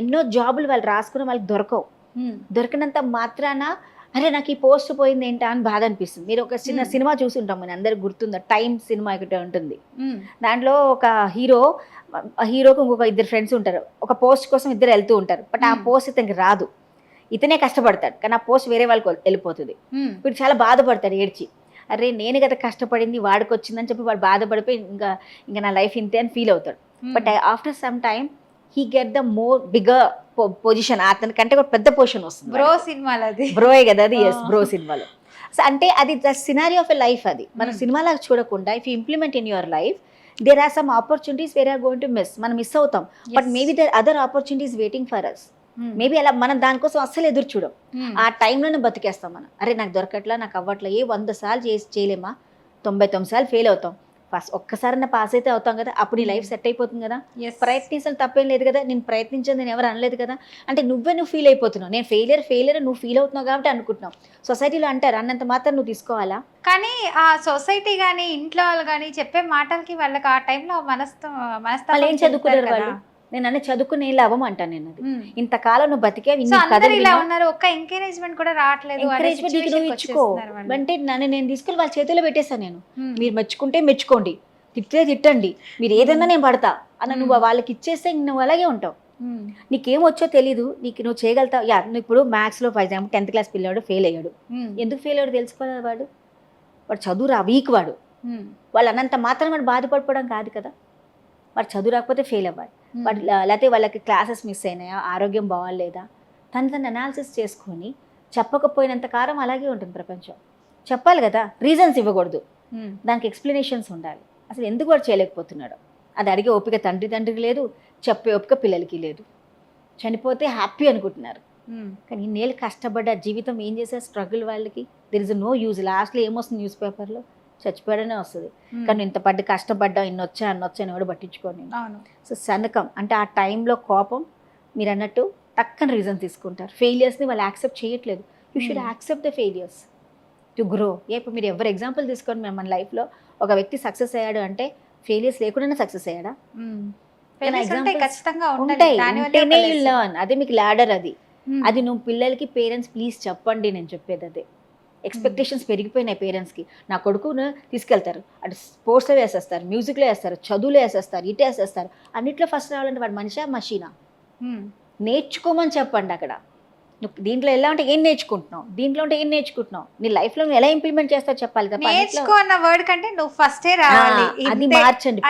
ఎన్నో జాబులు వాళ్ళు రాసుకుని వాళ్ళకి దొరకవు. దొరికినంత మాత్రాన అరే నాకు ఈ పోస్ట్ పోయింది ఏంటా అని బాధ అనిపిస్తుంది. మీరు ఒక చిన్న సినిమా చూసి ఉంటాం, మన అందరికి గుర్తుందా, టైమ్ సినిమా ఒకటి ఉంటుంది. దాంట్లో ఒక హీరోకి ఇంకొక 2 ఫ్రెండ్స్ ఉంటారు. ఒక పోస్ట్ కోసం ఇద్దరు వెళ్తూ ఉంటారు. బట్ ఆ పోస్ట్ ఇతనికి రాదు, ఇతనే కష్టపడతాడు కానీ ఆ పోస్ట్ వేరే వాళ్ళకి వెళ్ళిపోతుంది. ఇప్పుడు చాలా బాధపడతాడు ఏడ్చి, అరే నేను కదా కష్టపడింది వాడికి వచ్చిందని చెప్పి వాడు బాధపడిపోయి ఇంకా నా లైఫ్ ఇంతే అని ఫీల్ అవుతాడు. But after some time he get the more bigger position, అతని కంటే కూడా పెద్ద పొజిషన్ వస్తుంది. బ్రో సినిమాలో అది బ్రోయే కదా అది, ఎస్ బ్రో సినిమాలో. సో అంటే అది the scenario of a life. అది మన సినిమాలాగా చూడకుండా if you implement in your life there are some opportunities where are going to miss. మనం మిస్ అవుతాం, but maybe there other opportunities waiting for us. Maybe అలా మనం దానికోసం అస్సలు ఎదురు చూడం, ఆ టైంలోనే బతికేస్తాం మనం. అరే నాకు దొరకట్లా, నాకు అవ్వట్లా, 100 సార్లు చేయలేమా, 99 సార్లు ఫెయిల్ అవుతాం. ఫస్ట్ ఒక్కసారైనా పాస్ అయితే అవుతాం కదా, అప్పుడు నీ లైఫ్ సెట్ అయిపోతుంది కదా. ప్రయత్నించాలి తప్పేం లేదు కదా, నేను ప్రయత్నించని నేను ఎవరు అనలేదు కదా. అంటే నువ్వు ఫీల్ అయిపోతున్నావు, నేను ఫెయిలియర్ నువ్వు ఫీల్ అవుతున్నావు కాబట్టి అనుకుంటున్నావు. సొసైటీలో అంటారు అన్నంత మాత్రం నువ్వు తీసుకోవాలా? కానీ ఆ సొసైటీ కానీ ఇంట్లో వాళ్ళు కానీ చెప్పే మాటలకి వాళ్ళకి ఆ టైంలో వాళ్ళు ఏం చదువుకున్నారు వాళ్ళు? నేను అన్నీ చదువుకుని ఏం లాభం అంటాను నేను. అది ఇంతకాలం నువ్వు బతికే ఇలా ఉన్నారు, ఒక్క ఎంకరేజ్మెంట్ కూడా రావట్లేదు. నువ్వు ఇచ్చుకో అంటే నేను తీసుకెళ్ళి వాళ్ళ చేతిలో పెట్టేస్తాను నేను. మీరు మెచ్చుకుంటే మెచ్చుకోండి, తిట్టే తిట్టండి, మీరు ఏదన్నా నేను పడతా అన్న నువ్వు వాళ్ళకి ఇచ్చేస్తే నువ్వు అలాగే ఉంటావు. నీకేమొచ్చో తెలీదు, నువ్వు చేయగలుగుతావు. నువ్వు ఇప్పుడు మ్యాథ్స్లో ఫర్ ఎగ్జాంపుల్ 10th క్లాస్ పిల్లాడు ఫెయిల్ అయ్యాడు. ఎందుకు ఫెయిల్ అయ్యాడు తెలుసుకోవాలి. వాడు చదువు వీక్ వాడు. వాళ్ళు అన్నంత మాత్రం వాడు బాధపడిపోవడం కాదు కదా. వాడు చదువు రాకపోతే ఫెయిల్ అవ్వాలి, వాడు లేకపోతే వాళ్ళకి క్లాసెస్ మిస్ అయినాయా, ఆరోగ్యం బాగాలేదా, తను అనాలిసిస్ చేసుకొని చెప్పకపోయినంత కాలం అలాగే ఉంటుంది ప్రపంచం. చెప్పాలి కదా, రీజన్స్ ఇవ్వకూడదు, దానికి ఎక్స్ప్లెనేషన్స్ ఉండాలి. అసలు ఎందుకు వాడు చేయలేకపోతున్నాడు అది అడిగే ఓపిక తండ్రికి లేదు, చెప్పే ఓపిక పిల్లలకి లేదు. చనిపోతే హ్యాపీ అనుకుంటున్నారు, కానీ ఇన్నేళ్ళు కష్టపడ్డ జీవితం ఏం చేశారు స్ట్రగుల్ వాళ్ళకి. There is no use. లాస్ట్లో ఏమొస్తుంది న్యూస్ పేపర్లో, చచ్చిపోయాడనే వస్తుంది. కానీ ఇంత కష్టపడ్డా ఇన్నొచ్చా అని కూడా పట్టించుకోండి. సో సనకం అంటే ఆ టైంలో కోపం, మీరు అన్నట్టు టక్కన రీజన్ తీసుకుంటారు. ఫెయిలియర్స్ని వాళ్ళు యాక్సెప్ట్ చేయట్లేదు. You should accept the failures to grow. ఇప్పుడు మీరు ఎవరు ఎగ్జాంపుల్ తీసుకోండి, మన లైఫ్లో ఒక వ్యక్తి సక్సెస్ అయ్యాడు అంటే ఫెయిలియర్స్ లేకుండానే సక్సెస్ అయ్యాడా? ఉంటాయి, లర్న్. అదే మీకు ల్యాడర్. అది నువ్వు పిల్లలకి పేరెంట్స్ ప్లీజ్ చెప్పండి, నేను చెప్పేది అదే. ఎక్స్పెక్టేషన్స్ పెరిగిపోయినాయి పేరెంట్స్కి. నా కొడుకును తీసుకెళ్తారు, అటు స్పోర్ట్స్లో వేసేస్తారు, మ్యూజిక్లో వేస్తారు, చదువులో వేసేస్తారు, ఇటు వేసేస్తారు. అన్నిట్లో ఫస్ట్ రావాలంటే వాడు మనిషా మషీనా? నేర్చుకోమని చెప్పండి. అక్కడ నువ్వు దీంట్లో ఎలా ఉంటే ఏం నేర్చుకుంటున్నావు, దీంట్లో ఉంటే ఏం నేర్చుకుంటున్నావు, నీ లైఫ్లో నువ్వు ఎలా ఇంప్లిమెంట్ చేస్తావు చెప్పాలి తప్ప వర్డ్ కంటే నువ్వు ఫస్టే రావాలి. అది మార్చండి.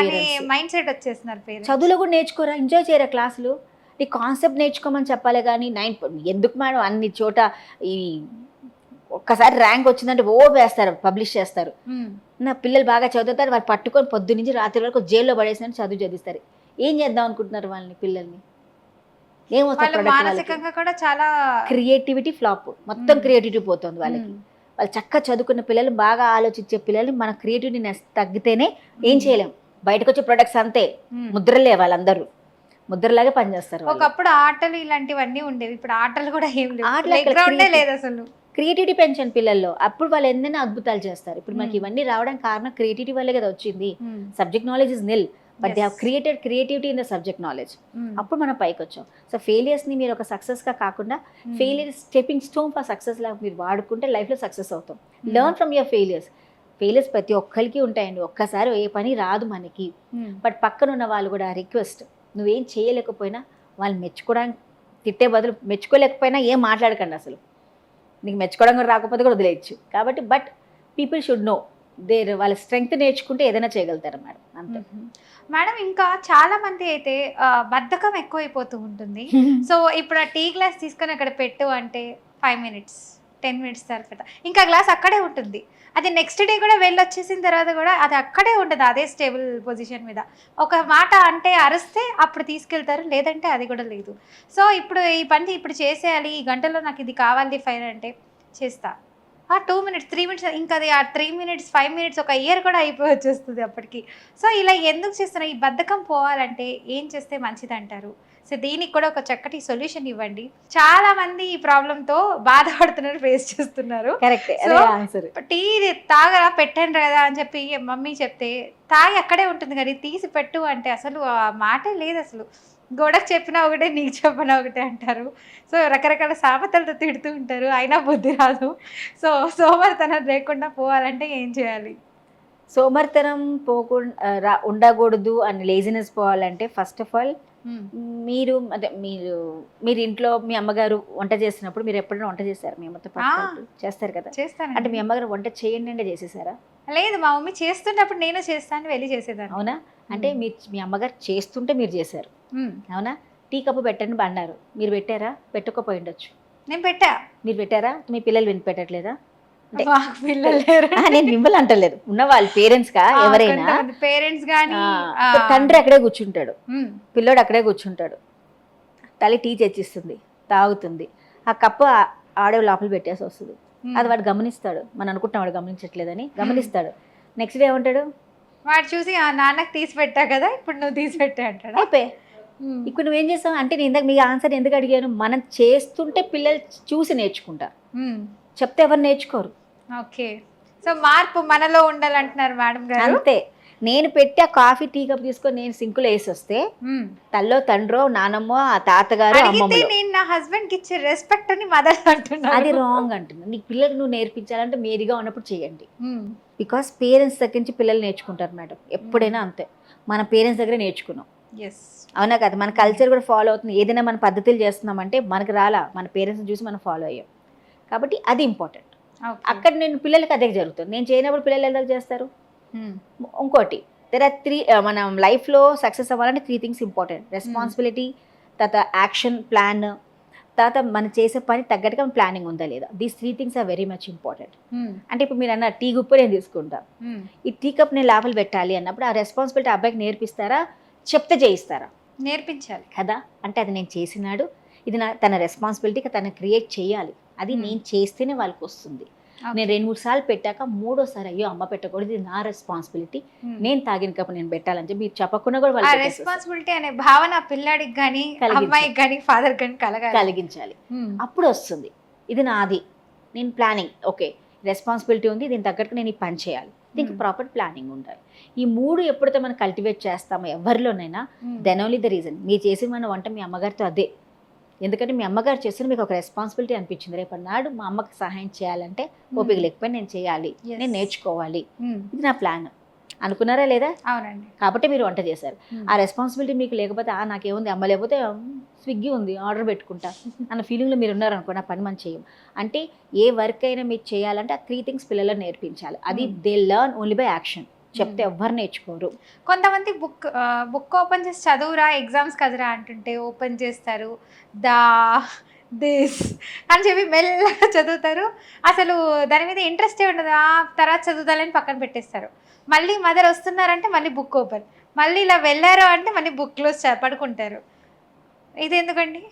మైండ్ సెట్ వచ్చేస్తున్నారు. చదువులో కూడా నేర్చుకోరా, ఎంజాయ్ చేయరా క్లాసులు, నీ కాన్సెప్ట్ నేర్చుకోమని చెప్పాలి. కానీ ఎందుకు మేడం అన్ని చోట ఈ ఒక్కసారి ర్యాంక్ వచ్చిందంటే వేస్తారు, పబ్లిష్ చేస్తారు. నా పిల్లలు బాగా చదువుతారు, వాళ్ళు పట్టుకొని పొద్దు నుంచి రాత్రి వరకు జైల్లో పడేసినట్టు చదువు చదివిస్తారు. ఏం చేద్దాం అనుకుంటున్నారు వాళ్ళని, పిల్లల్ని? మానసికంగా కూడా చాలా క్రియేటివిటీ ఫ్లాప్, మొత్తం క్రియేటివిటీ పోతుంది వాళ్ళకి. వాళ్ళు చక్కగా చదువుకున్న పిల్లలు, బాగా ఆలోచించే పిల్లలు, మన క్రియేటివిటీ తగ్గితేనే ఏం చేయలేం. బయటకు వచ్చే ప్రొడక్ట్స్ అంతే ముద్రలే, వాళ్ళందరూ ముద్రలాగే పనిచేస్తారు. ఒకప్పుడు ఆటలు ఇలాంటివన్నీ ఉండేవి, ఇప్పుడు ఆటలు కూడా ఏం లేదు అసలు. క్రియేటివిటీ పెంచండి పిల్లల్లో, అప్పుడు వాళ్ళు ఎన్నైనా అద్భుతాలు చేస్తారు. ఇప్పుడు మనకి ఇవన్నీ రావడానికి కారణం క్రియేటివిటీ వల్లే కదా వచ్చింది. Subject knowledge is nil, but they have created creativity in the subject knowledge. అప్పుడు మనం పైకి వచ్చాం. సో ఫెయిలియర్స్ని మీరు ఒక సక్సెస్గా కాకుండా failure stepping stone for success లాగా మీరు వాడుకుంటే లైఫ్లో సక్సెస్ అవుతాం. లెర్న్ ఫ్రమ్ యువర్ ఫెయిలియర్స్ ప్రతి ఒక్కరికి ఉంటాయండి. ఒక్కసారి ఏ పని రాదు మనకి. బట్ పక్కన ఉన్న వాళ్ళు కూడా రిక్వెస్ట్, నువ్వేం చేయలేకపోయినా వాళ్ళు మెచ్చుకోవడానికి, తిట్టే బదులు మెచ్చుకోలేకపోయినా ఏం మాట్లాడకండి అసలు. నీకు మెచ్చుకోవడం కూడా రాకపోతే కూడా వదిలేయచ్చు. కాబట్టి బట్ పీపుల్ షుడ్ నో వాళ్ళ స్ట్రెంగ్త్ నేర్చుకుంటే ఏదైనా చేయగలుగుతారు మేడం, అంతే. మేడం ఇంకా చాలా మంది అయితే బద్ధకం ఎక్కువైపోతూ ఉంటుంది. సో ఇప్పుడు ఆ టీ గ్లాస్ తీసుకొని అక్కడ పెట్టు అంటే 5 మినిట్స్ 10 మినిట్స్ తర్వాత ఇంకా గ్లాస్ అక్కడే ఉంటుంది. అది నెక్స్ట్ డే కూడా వెళ్ళొచ్చేసిన తర్వాత కూడా అది అక్కడే ఉంటుంది, అదే స్టేబుల్ పొజిషన్ మీద. ఒక మాట అంటే అరిస్తే అప్పుడు తీసుకెళ్తారు, లేదంటే అది కూడా లేదు. సో ఇప్పుడు ఈ పని ఇప్పుడు చేసేయాలి, ఈ గంటలో నాకు ఇది కావాలి ఫైన్ అంటే చేస్తా. 2 మినిట్స్ 3 మినిట్స్ ఇంకా అది ఆ 3 మినిట్స్ 5 మినిట్స్ ఒక ఇయర్ కూడా అయిపోయి వచ్చేస్తుంది అప్పటికి. సో ఇలా ఎందుకు చేస్తున్నా, ఈ బద్ధకం పోవాలంటే ఏం చేస్తే మంచిది అంటారు? సో దీనికి కూడా ఒక చక్కటి సొల్యూషన్ ఇవ్వండి. చాలా మంది ఈ ప్రాబ్లంతో బాధపడుతున్నారు, ఫేస్ చేస్తున్నారు. Correct, so answer. టీ తాగరా పెట్టండి కదా అని చెప్పి మమ్మీ చెప్తే తాగి అక్కడే ఉంటుంది, కానీ తీసి పెట్టు అంటే అసలు ఆ మాటే లేదు. అసలు గోడకు చెప్పినా ఒకటే, నీకు చెప్పినా ఒకటే అంటారు. సో రకరకాల సామెతలతో తిడుతూ ఉంటారు, అయినా బుద్ధి రాదు. సో సోమరితనం లేకుండా పోవాలంటే ఏం చేయాలి? సోమరితనం పోకుండా ఉండకూడదు అని లేజినెస్ పోవాలంటే ఫస్ట్ ఆఫ్ ఆల్ మీరు అదే మీరు ఇంట్లో మీ అమ్మగారు వంట చేసినప్పుడు మీరు ఎప్పుడైనా వంట చేశారు? మీ అమ్మతో పాటు చేస్తారు కదా, చేస్తాను. అంటే మీ అమ్మగారు వంట చేయండి అంటే చేసేసారా? లేదు, మా మమ్మీ చేస్తున్నప్పుడు నేను చేస్తాను, వెళ్ళి చేసేదాన్ని. అవునా? అంటే మీ అమ్మగారు చేస్తుంటే మీరు చేశారు, అవునా? టీ కప్పు పెట్టండి అన్నారు, మీరు పెట్టారా? పెట్టుకోపోయి ఉండొచ్చు. నేను పెట్టా. మీరు పెట్టారా? మీ పిల్లలు విని పెట్టట్లేదా? పిల్లలు లేరు. నేను మిమ్మల్ని అంటలేదు, ఉన్న వాళ్ళు పేరెంట్స్ గా ఎవరైనా పేరెంట్స్ గానీ తండ్రి అక్కడే కూర్చుంటాడు, పిల్లోడు అక్కడే కూర్చుంటాడు, తల్లి టీ తెచ్చిస్తుంది, తాగుతుంది, ఆ కప్పు ఆడే లోపల పెట్టేసి వస్తుంది. అది వాడు గమనిస్తాడు, మనం అనుకుంటాం వాడు గమనించట్లేదని, గమనిస్తాడు. నెక్స్ట్ డే ఏమంటాడు? వాడు చూసి ఆ నాన్నకు తీసి పెట్టా కదా, ఇప్పుడు నువ్వు తీసి పెట్టా అంటాడు. అయిపోయి ఇప్పుడు నువ్వేం చేస్తావు అంటే, నేను ఇందాక మీ ఆన్సర్ ఎందుకు అడిగాను, మనం చేస్తుంటే పిల్లలు చూసి నేర్చుకుంటారు, చెప్తే ఎవరు నేర్చుకోరు. ఓకే, సో మార్పు మనలో ఉండాలంటున్నారు మేడం గారు. అంతే. నేను పెట్టి ఆ కాఫీ టీ కప్ తీసుకొని నేను సింకులో వేసి వస్తే తల్లో తండ్రో నానమ్మో ఆ తాతగారు అమ్మమ్మలో, నేను నా హస్బెండ్ కి ఇచ్చే రెస్పెక్ట్ అని మదర్ అంటున్నా, అది రాంగ్ అంటున్నా. నీకు పిల్లలకు నువ్వు నేర్పించాలంటే మేరీగా ఉన్నప్పుడు చేయండి. బికాస్ పేరెంట్స్ దగ్గర నుంచి పిల్లలు నేర్చుకుంటారు మేడం, ఎప్పుడైనా అంతే. మన పేరెంట్స్ దగ్గర నేర్చుకున్నాం, అవునా కదా? మన కల్చర్ కూడా ఫాలో అవుతుంది. ఏదైనా మన పద్ధతులు చేస్తున్నామంటే మనకు రాలా, మన పేరెంట్స్ చూసి మనం ఫాలో అయ్యాం. కాబట్టి అది ఇంపార్టెంట్. అక్కడ నేను పిల్లలకి అదే జరుగుతుంది, నేను చేయనప్పుడు పిల్లలు ఎలా చేస్తారు? ఇంకోటి దెర్ ఆర్ 3 మనం లైఫ్లో సక్సెస్ అవ్వాలంటే 3 థింగ్స్ ఇంపార్టెంట్: రెస్పాన్సిబిలిటీ, తర్వాత యాక్షన్ ప్లాన్, తర్వాత మనం చేసే పని తగ్గట్టుగా ప్లానింగ్ ఉందా లేదా. These 3 things are very much important. అంటే ఇప్పుడు మీరు అన్న టీ గుప్పు నేను తీసుకుంటా, ఈ టీ కప్ నేను లోపల పెట్టాలి అన్నప్పుడు ఆ రెస్పాన్సిబిలిటీ అబ్బాయికి నేర్పిస్తారా, చెప్తే చేయిస్తారా? నేర్పించాలి కదా. అంటే అది నేను చేసినాడు, ఇది తన రెస్పాన్సిబిలిటీగా తను క్రియేట్ చేయాలి, అది నేను చేస్తేనే వాళ్ళకి వస్తుంది. నేను 2-3 సార్లు పెట్టాక మూడోసారి అయ్యో అమ్మ పెట్టకూడదు, ఇది నా రెస్పాన్సిబిలిటీ, నేను తాగిన కప్పు నేను పెట్టాలని చెప్పి మీరు చెప్పకుండా కూడా వాళ్ళు రెస్పాన్సిబిలిటీ అనే భావన పిల్లాడికి కానీ అమ్మాయికి కానీ ఫాదర్ కానీ కలిగించాలి. అప్పుడు వస్తుంది ఇది నాది, నేను ప్లానింగ్, ఓకే రెస్పాన్సిబిలిటీ ఉంది, దీని తగ్గట్టు నేను ఈ పని చేయాలి, దీనికి ప్రాపర్ ప్లానింగ్ ఉండాలి. ఈ 3 ఎప్పుడైతే మనం కల్టివేట్ చేస్తామో ఎవరిలోనైనా, దెన్ ఓన్లీ ద రీజన్. మీరు చేసి మన వంట మీ అమ్మగారితో అదే, ఎందుకంటే మీ అమ్మగారు చేస్తే మీకు ఒక రెస్పాన్సిబిలిటీ అనిపించింది, రేపు నాడు మా అమ్మకి సహాయం చేయాలంటే ఓపిక లేకపోయినా నేను చేయాలి, నేను నేర్చుకోవాలి, ఇది నా ప్లాన్ అనుకున్నారా లేదా? అవునండి. కాబట్టి మీరు వంట చేశారు. ఆ రెస్పాన్సిబిలిటీ మీకు లేకపోతే నాకేముంది అమ్మ లేకపోతే స్విగ్గీ ఉంది ఆర్డర్ పెట్టుకుంటా అన్న ఫీలింగ్లో మీరు ఉన్నారనుకోండి, ఆ పని మనం చేయం. అంటే ఏ వర్క్ అయినా మీరు చేయాలంటే ఆ 3 థింగ్స్ పిల్లలకు నేర్పించాలి. అది they learn only by action, చెప్తే ఎవ్వరు నేర్చుకోరు. కొంతమంది బుక్ ఓపెన్ చేసి చదువురా ఎగ్జామ్స్ కదరా అంటుంటే ఓపెన్ చేస్తారు, దిస్ అని చెప్పి మెల్లగా చదువుతారు, అసలు దాని మీద ఇంట్రెస్టే ఉండదు, తర్వాత చదువుతాలని పక్కన పెట్టేస్తారు. మళ్ళీ మదర్ వస్తున్నారంటే మళ్ళీ బుక్ ఓపెన్, మళ్ళీ ఇలా వెళ్ళారు అంటే మళ్ళీ బుక్ క్లోజ్ పడుకుంటారు. ఇది ఎందుకండి?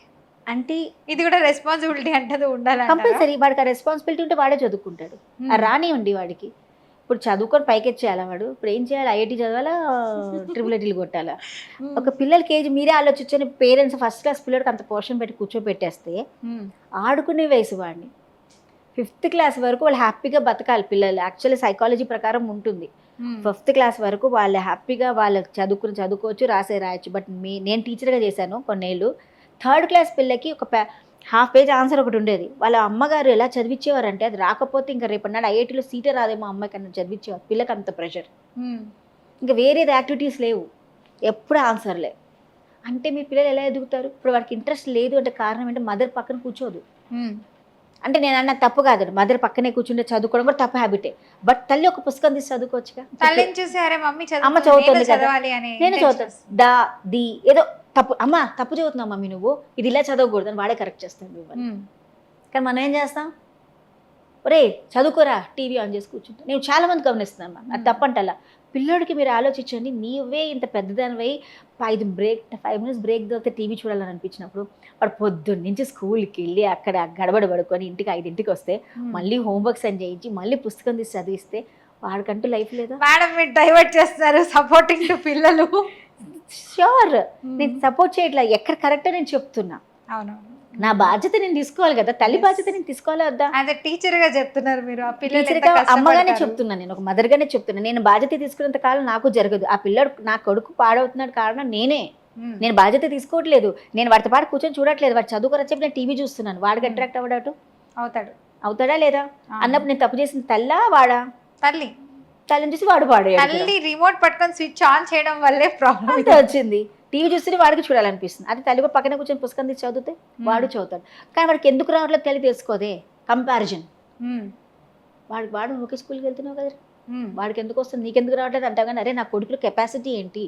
అంటే ఇది కూడా రెస్పాన్సిబిలిటీ అంటే ఉండాలి కంపల్సరీ. వాడికి ఆ రెస్పాన్సిబిలిటీ ఉంటే వాడే చదువుకుంటాడు, రానివ్వండి వాడికి. ఇప్పుడు చదువుకొని పైకెచ్చేయాలా వాడు? ఇప్పుడు ఏం చేయాలి? ఐఐటీ చదవాలా, ట్రిపుల్ కొట్టాలా? ఒక పిల్లలకి ఏజ్ మీరే ఆలోచించని పేరెంట్స్ ఫస్ట్ క్లాస్ పిల్లడికి అంత పోర్షన్ పెట్టి కూర్చోబెట్టేస్తే ఆడుకునే వయసు వాడిని 5th క్లాస్ వరకు వాళ్ళు హ్యాపీగా బతకాలి పిల్లలు. యాక్చువల్లీ సైకాలజీ ప్రకారం ఉంటుంది, 5th క్లాస్ వరకు వాళ్ళు హ్యాపీగా వాళ్ళకి చదువుకోవచ్చు, రాయొచ్చు. బట్ నేను టీచర్గా చేశాను కొన్నేళ్ళు. 3rd క్లాస్ పిల్లకి ఒక హాఫ్ పేజ్ ఆన్సర్ ఒకటి ఉండేది. వాళ్ళ అమ్మగారు ఎలా చదివించేవారంటే, అది రాకపోతే ఇంకా రేపన్నాడు ఐఐటీలో సీటే రాదేమో అమ్మాయికి అన్న చదివించేవారు. పిల్లకి అంత ప్రెషర్, ఇంకా వేరేది యాక్టివిటీస్ లేవు, ఎప్పుడు ఆన్సర్లే. అంటే మీ పిల్లలు ఎలా ఎదుగుతారు? ఇప్పుడు వాడికి ఇంట్రెస్ట్ లేదు అంటే కారణం ఏంటంటే మదర్ పక్కన కూర్చోదు, అంటే నేను అన్న తప్పు కాదు, మదర్ పక్కనే కూర్చుంటే చదువుకోవడం కూడా తప్పు హ్యాబిటే. బట్ తల్లి ఒక పుస్తకం తీసి చదువుకోవచ్చుగా. తల్లిని చూసి అరే మమ్మీ అమ్మ చదువుతుంది కదా, చదవాలి అని నేను చదువుతాను దా ది ఏదో తప్పు, అమ్మ తప్పు చదువుతున్నావు మమ్మీ నువ్వు, ఇది ఇలా చదవకూడదు అని వాడే కరెక్ట్ చేస్తాను మిమ్మల్ని. కానీ మనం ఏం చేస్తాం, ఒరే చదువుకోరా టీవీ ఆన్ చేసి కూర్చుంటా. నేను చాలా మంది గమనిస్తున్నాను, అది తప్పంటలా. పిల్లోడికి మీరు ఆలోచించండి, నీవే ఇంత పెద్దదానివై 5 minutes బ్రేక్ దొరికితే టీవీ చూడాలని అనిపించినప్పుడు వాడు పొద్దున్న నుంచి స్కూల్కి వెళ్ళి అక్కడ గడబడ పడుకొని ఇంటికి 5ంటికి వస్తే మళ్ళీ హోంవర్క్స్ అని చేయించి మళ్ళీ పుస్తకం తీసి చదివిస్తే వాడికంటూ లైఫ్ లేదా? మేడం మీరు డైవర్ట్ చేస్తున్నారు, సపోర్టింగ్ టు పిల్లలు. ష్యూర్, నేను సపోర్ట్ చేయట్లా, ఎక్కడ కరెక్ట్ నేను చెప్తున్నా. అవునవును, నా బాధ్యత నేను తీసుకోవాలి కదా, తల్లి బాధ్యత నేను తీసుకోవాలి వద్దా? అదే టీచర్ గా చెప్తున్నారు మీరు, ఆ టీచర్గా అమ్మగానే చెప్తున్నాను, నేను ఒక మదర్గానే చెప్తున్నాను. నేను బాధ్యత తీసుకున్నంత కాలం నాకు జరగదు. ఆ పిల్లడు నా కొడుకు పాడవుతున్నాడు కారణం నేనే. నేను బాధ్యత తీసుకోవట్లేదు, నేను వాడితో పాటు కూర్చొని చూడట్లేదు. వాడు చదువుకోరని చెప్పి నేను టీవీ చూస్తున్నాను, వాడికి అట్రాక్ట్ అవ్వడటు అవుతాడా లేదా అన్నప్పుడు నేను తప్పు చేసిన తల్లా వాడా? తల్లిని చూసి వాడు పాడాడు. తల్లి రిమోట్ పట్టుకొని స్విచ్ ఆన్ చేయడం వల్లే ప్రాబ్లం అంతే వచ్చింది. టీవీ చూస్తే వాడికి చూడాలనిపిస్తుంది, అది తల్లి కూడా పక్కన కూర్చొని పుస్తకం తీసి చదివితే వాడు చదువుతాడు. కానీ వాడికి ఎందుకు రావట్లేదు తల్లి తెలుసుకోదే, కంపారిజన్. వాడు ఒకే స్కూల్కి వెళ్తున్నావు కదా, వాడికి ఎందుకు వస్తుంది నీకెందుకు రావట్లేదు అంటావు. కానీ అరే నా కొడుకులో కెపాసిటీ ఏంటి,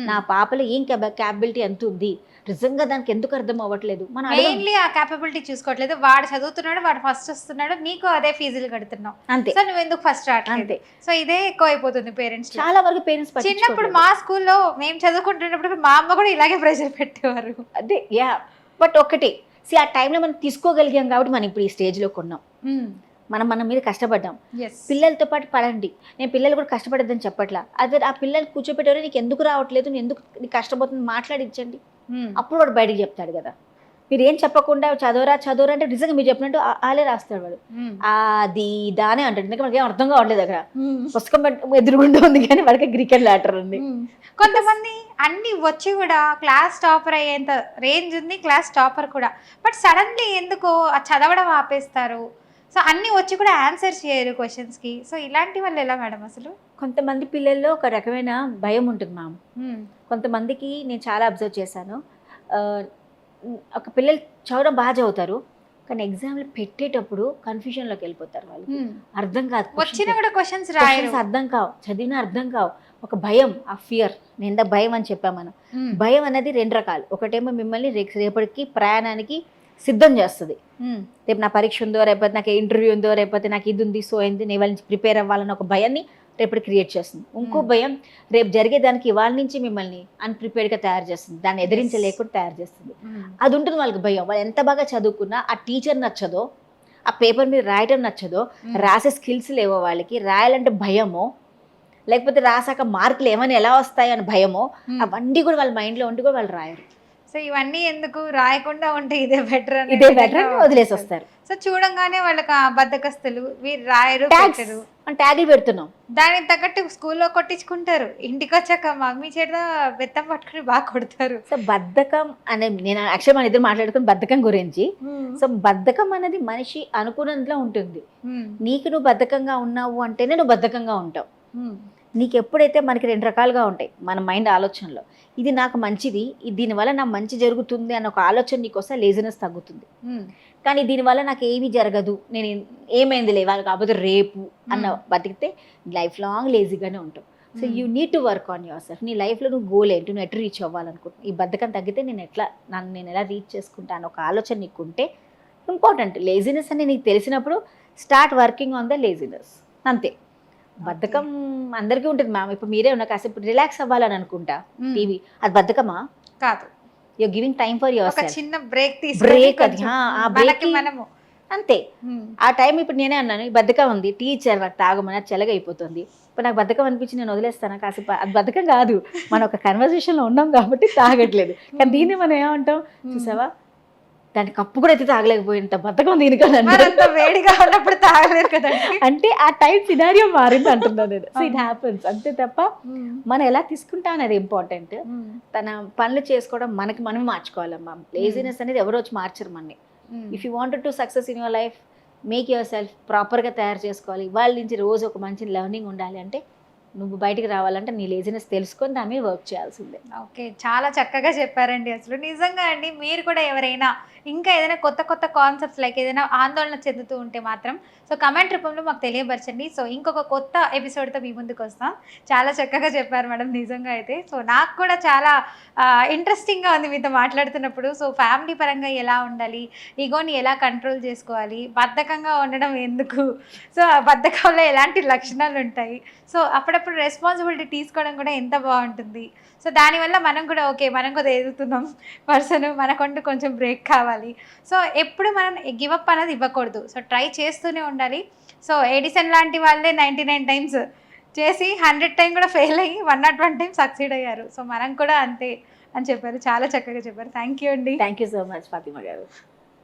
నా పాపలో ఏం క్యాపబిలిటీ ఎంత ఉంది, నిజంగా దానికి ఎందుకు అర్థం అవ్వట్లేదు. మనం మెయిన్లీ ఆ క్యాపబిలిటీ చూసుకోవట్లేదు. వాడు చదువుతున్నాడు, వాడు ఫస్ట్ వస్తున్నాడు, నీకు అదే ఫీజులు కడుతున్నావు అంతే. సో నువ్వు ఎందుకు ఫస్ట్ రావట్లేదు? సో ఇదే ఎక్కువ అయిపోతుంది పేరెంట్స్. చాలా వరకు పేరెంట్స్ చిన్నప్పుడు మా స్కూల్లో మేము చదువుకుంటున్నప్పుడు మా అమ్మ కూడా ఇలాగే ప్రెషర్ పెట్టేవారు. అదే యా, బట్ ఒకటి ఆ టైంలో మనం తీసుకోగలిగాం కాబట్టి మనం ఇప్పుడు ఈ స్టేజ్లో కొన్నాం. మన మీద కష్టపడ్డాం. పిల్లలతో పాటు పడండి, నేను పిల్లలు కూడా కష్టపడద్దని చెప్పట్లా. అదే ఆ పిల్లలు కూర్చోపెట్టారు, నీకు ఎందుకు రావట్లేదు, నువ్వు ఎందుకు నీకు కష్టపోతుంది మాట్లాడించండి, అప్పుడు వాడు బయటికి చెప్తాడు కదా. మీరు ఏం చెప్పకుండా చదవరా అంటే నిజంగా మీరు చెప్పినట్టు ఆలే రాస్తాడు వాడు. అది దానే అంటాడు, ఎందుకంటే మనకి ఏం అర్థం కావట్లేదు అక్కడ. పుస్తకం ఎదురుగుండా ఉంది కానీ వాడికి క్రికెట్ లాటర్ ఉంది. కొంతమంది అన్ని వచ్చి కూడా క్లాస్ టాపర్ అయ్యేంత రేంజ్ ఉంది, క్లాస్ టాపర్ కూడా, బట్ సడన్లీ ఎందుకో చదవడం ఆపేస్తారు. సో అన్ని వచ్చి కూడా ఆన్సర్ చేయరు క్వశ్చన్స్కి. సో ఇలాంటి వాళ్ళు ఎలా మేడం అసలు? కొంతమంది పిల్లల్లో ఒక రకమైన భయం ఉంటుంది మ్యామ్. కొంతమందికి నేను చాలా అబ్జర్వ్ చేశాను, ఒక పిల్లలు చదవడం బాగా చదువుతారు కానీ ఎగ్జామ్లు పెట్టేటప్పుడు కన్ఫ్యూజన్లోకి వెళ్ళిపోతారు. వాళ్ళకి అర్థం కాదు, వచ్చిన కూడా క్వశ్చన్స్ రాయరు, అర్థం కావు, చదివిన అర్థం కావు. ఒక భయం, ఆ ఫియర్, నేను భయం అని చెప్పాం మనం. భయం అనేది 2 రకాలు. ఒకటేమో మిమ్మల్ని రేపటికి ప్రయాణానికి సిద్ధం చేస్తుంది. రేపు నా పరీక్ష ఉందో, రేపటి నాకు ఇంటర్వ్యూ ఉందో, రేపటి నాకు ఇది ఉంది, సో అయింది, నేను ఇవాళ నుంచి ప్రిపేర్ అవ్వాలని ఒక భయాన్ని రేపటి క్రియేట్ చేస్తుంది. ఇంకో భయం రేపు జరిగేదానికి ఇవాళ నుంచి మిమ్మల్ని అన్ప్రిపేర్డ్గా తయారు చేస్తుంది, దాన్ని ఎదిరించలేకుండా తయారు చేస్తుంది. అది ఉంటుంది వాళ్ళకి భయం. వాళ్ళు ఎంత బాగా చదువుకున్నా ఆ టీచర్ నచ్చదో, ఆ పేపర్ మీద రాయటం నచ్చదో, రాసే స్కిల్స్ లేవో వాళ్ళకి, రాయాలంటే భయమో, లేకపోతే రాసాక మార్కులు ఏమైనా ఎలా వస్తాయో అని భయమో, అవన్నీ కూడా వాళ్ళ మైండ్లో ఉండి కూడా వాళ్ళు రాయరు. సో ఇవన్నీ ఎందుకు, రాయకుండా ఉంటే ఇదే బెటర్ అని వదిలేసి వస్తారు. సో చూడంగానే వాళ్ళకి బద్దకస్తులు, వీరు రాయరు, ట్యాగులు పెడుతున్నాం, దానికి తగ్గట్టు స్కూల్లో కొట్టించుకుంటారు, ఇంటికి వచ్చాక మమ్మీ చేత బెత్తం పట్టుకుని బాగా కొడతారు. సో బద్ధకం అనే, నేను యాక్చువల్ మన ఇద్దరు మాట్లాడుకుని బద్ధకం గురించి. సో బద్ధకం అనేది మనిషి అనుకున్నంతలో ఉంటుంది. నీకు నువ్వు బద్ధకంగా ఉన్నావు అంటేనే నువ్వు బద్ధకంగా ఉంటావు. నీకు ఎప్పుడైతే మనకి 2 రకాలుగా ఉంటాయి మన మైండ్ ఆలోచనలో, ఇది నాకు మంచిది, దీనివల్ల నా మంచి జరుగుతుంది అన్న ఒక ఆలోచన నీకు వస్తే లేజినెస్ తగ్గుతుంది. కానీ దీనివల్ల నాకు ఏమీ జరగదు, నేను ఏమైంది లేవాలి కాకపోతే రేపు అన్న బతికితే లైఫ్ లాంగ్ లేజీగానే ఉంటావు. So you need to work on your self. నీ లైఫ్లో నువ్వు గోల్ ఏంటి, నువ్వు ఎటు రీచ్ అవ్వాలనుకుంటున్నావు, ఈ బద్ధకం తగ్గితే నేను ఎలా రీచ్ చేసుకుంటాను ఒక ఆలోచన నీకు ఉంటే ఇంపార్టెంట్. లేజినెస్ అని నీకు తెలిసినప్పుడు start working on the laziness, అంతే. బద్ధకం అందరికీ ఉంటుంది మ్యామ్. ఇప్పుడు మీరే ఉన్న కాసేపు రిలాక్స్ అవ్వాలని అనుకుంటా టీవీ, అది బద్ధకమా కాదు. You're giving time for yourself. చిన్న బ్రేక్ అది ఆ బ్రేక్ మనము అంతే. ఆ టైం ఇప్పుడు నేనే అన్నాను, ఈ బద్ధకం ఉంది, టీచర్ నాకు తాగమని చల్లగా అయిపోతుంది, ఇప్పుడు నాకు బద్ధకం అనిపించి నేను వదిలేస్తాను కాసేపు, అది బద్ధకం కాదు. మనం ఒక కన్వర్సేషన్లో ఉన్నాం కాబట్టి తాగట్లేదు. కానీ దీన్ని మనం ఏమంటాం చూసావా, దాని కప్పు కూడా అయితే తాగలేకపోయింత బద్ధకం దీని కదా, వేడిగా ఉన్నప్పుడు తాగలేదు కదా అంటే ఆ టైం సినారియో మారింది అంటున్నాను నేను. సో ఇట్ హ్యాపెన్స్, అంతే తప్ప మనం ఎలా తీసుకుంటా అనేది ఇంపార్టెంట్. తన పనులు చేసుకోవడం మనకి మనం మార్చుకోవాలమ్మా. లేజినెస్ అనేది ఎవరో వచ్చి మార్చరు మనని. If you wanted to success in your life, make your self ప్రాపర్గా తయారు చేసుకోవాలి. వాళ్ళ నుంచి రోజు ఒక మంచి లెర్నింగ్ ఉండాలి అంటే నువ్వు బయటికి రావాలంటే నీ లేజినెస్ తెలుసుకొని దాని మీద వర్క్ చేయాల్సిందే. ఓకే, చాలా చక్కగా చెప్పారండి. అసలు నిజంగా అండి, మీరు కూడా ఎవరైనా ఇంకా ఏదైనా కొత్త కొత్త కాన్సెప్ట్స్ లైక్ ఏదైనా ఆందోళన చెందుతూ ఉంటే మాత్రం సో కమెంట్ రూపంలో మాకు తెలియపరచండి. సో ఇంకొక కొత్త ఎపిసోడ్తో మీ ముందుకు వస్తాం. చాలా చక్కగా చెప్పారు మేడం నిజంగా అయితే. సో నాకు కూడా చాలా ఇంట్రెస్టింగ్గా ఉంది మీతో మాట్లాడుతున్నప్పుడు. సో ఫ్యామిలీ పరంగా ఎలా ఉండాలి, ఈగోని ఎలా కంట్రోల్ చేసుకోవాలి, బద్ధకంగా ఉండడం ఎందుకు, సో ఆ బద్ధకంలో ఎలాంటి లక్షణాలు ఉంటాయి, సో అప్పుడప్పుడు రెస్పాన్సిబిలిటీ తీసుకోవడం కూడా ఎంత బాగుంటుంది. సో దానివల్ల మనం కూడా ఓకే, మనం కూడా ఎదుగుతున్నాం పర్సన్, మనకంటూ కొంచెం బ్రేక్ కావాలి. సో ఎప్పుడు మనం గివప్ అనేది ఇవ్వకూడదు. సో ట్రై చేస్తూనే ఉండాలి. సో ఎడిసన్ లాంటి వాళ్ళే 99 టైమ్స్ చేసి 100 టైం కూడా ఫెయిల్ అయ్యి 101 టైం సక్సీడ్ అయ్యారు. సో మనం కూడా అంతే అని చెప్పారు. చాలా చక్కగా చెప్పారు. థ్యాంక్ యూ అండి. Thank you so much Fatima గారు.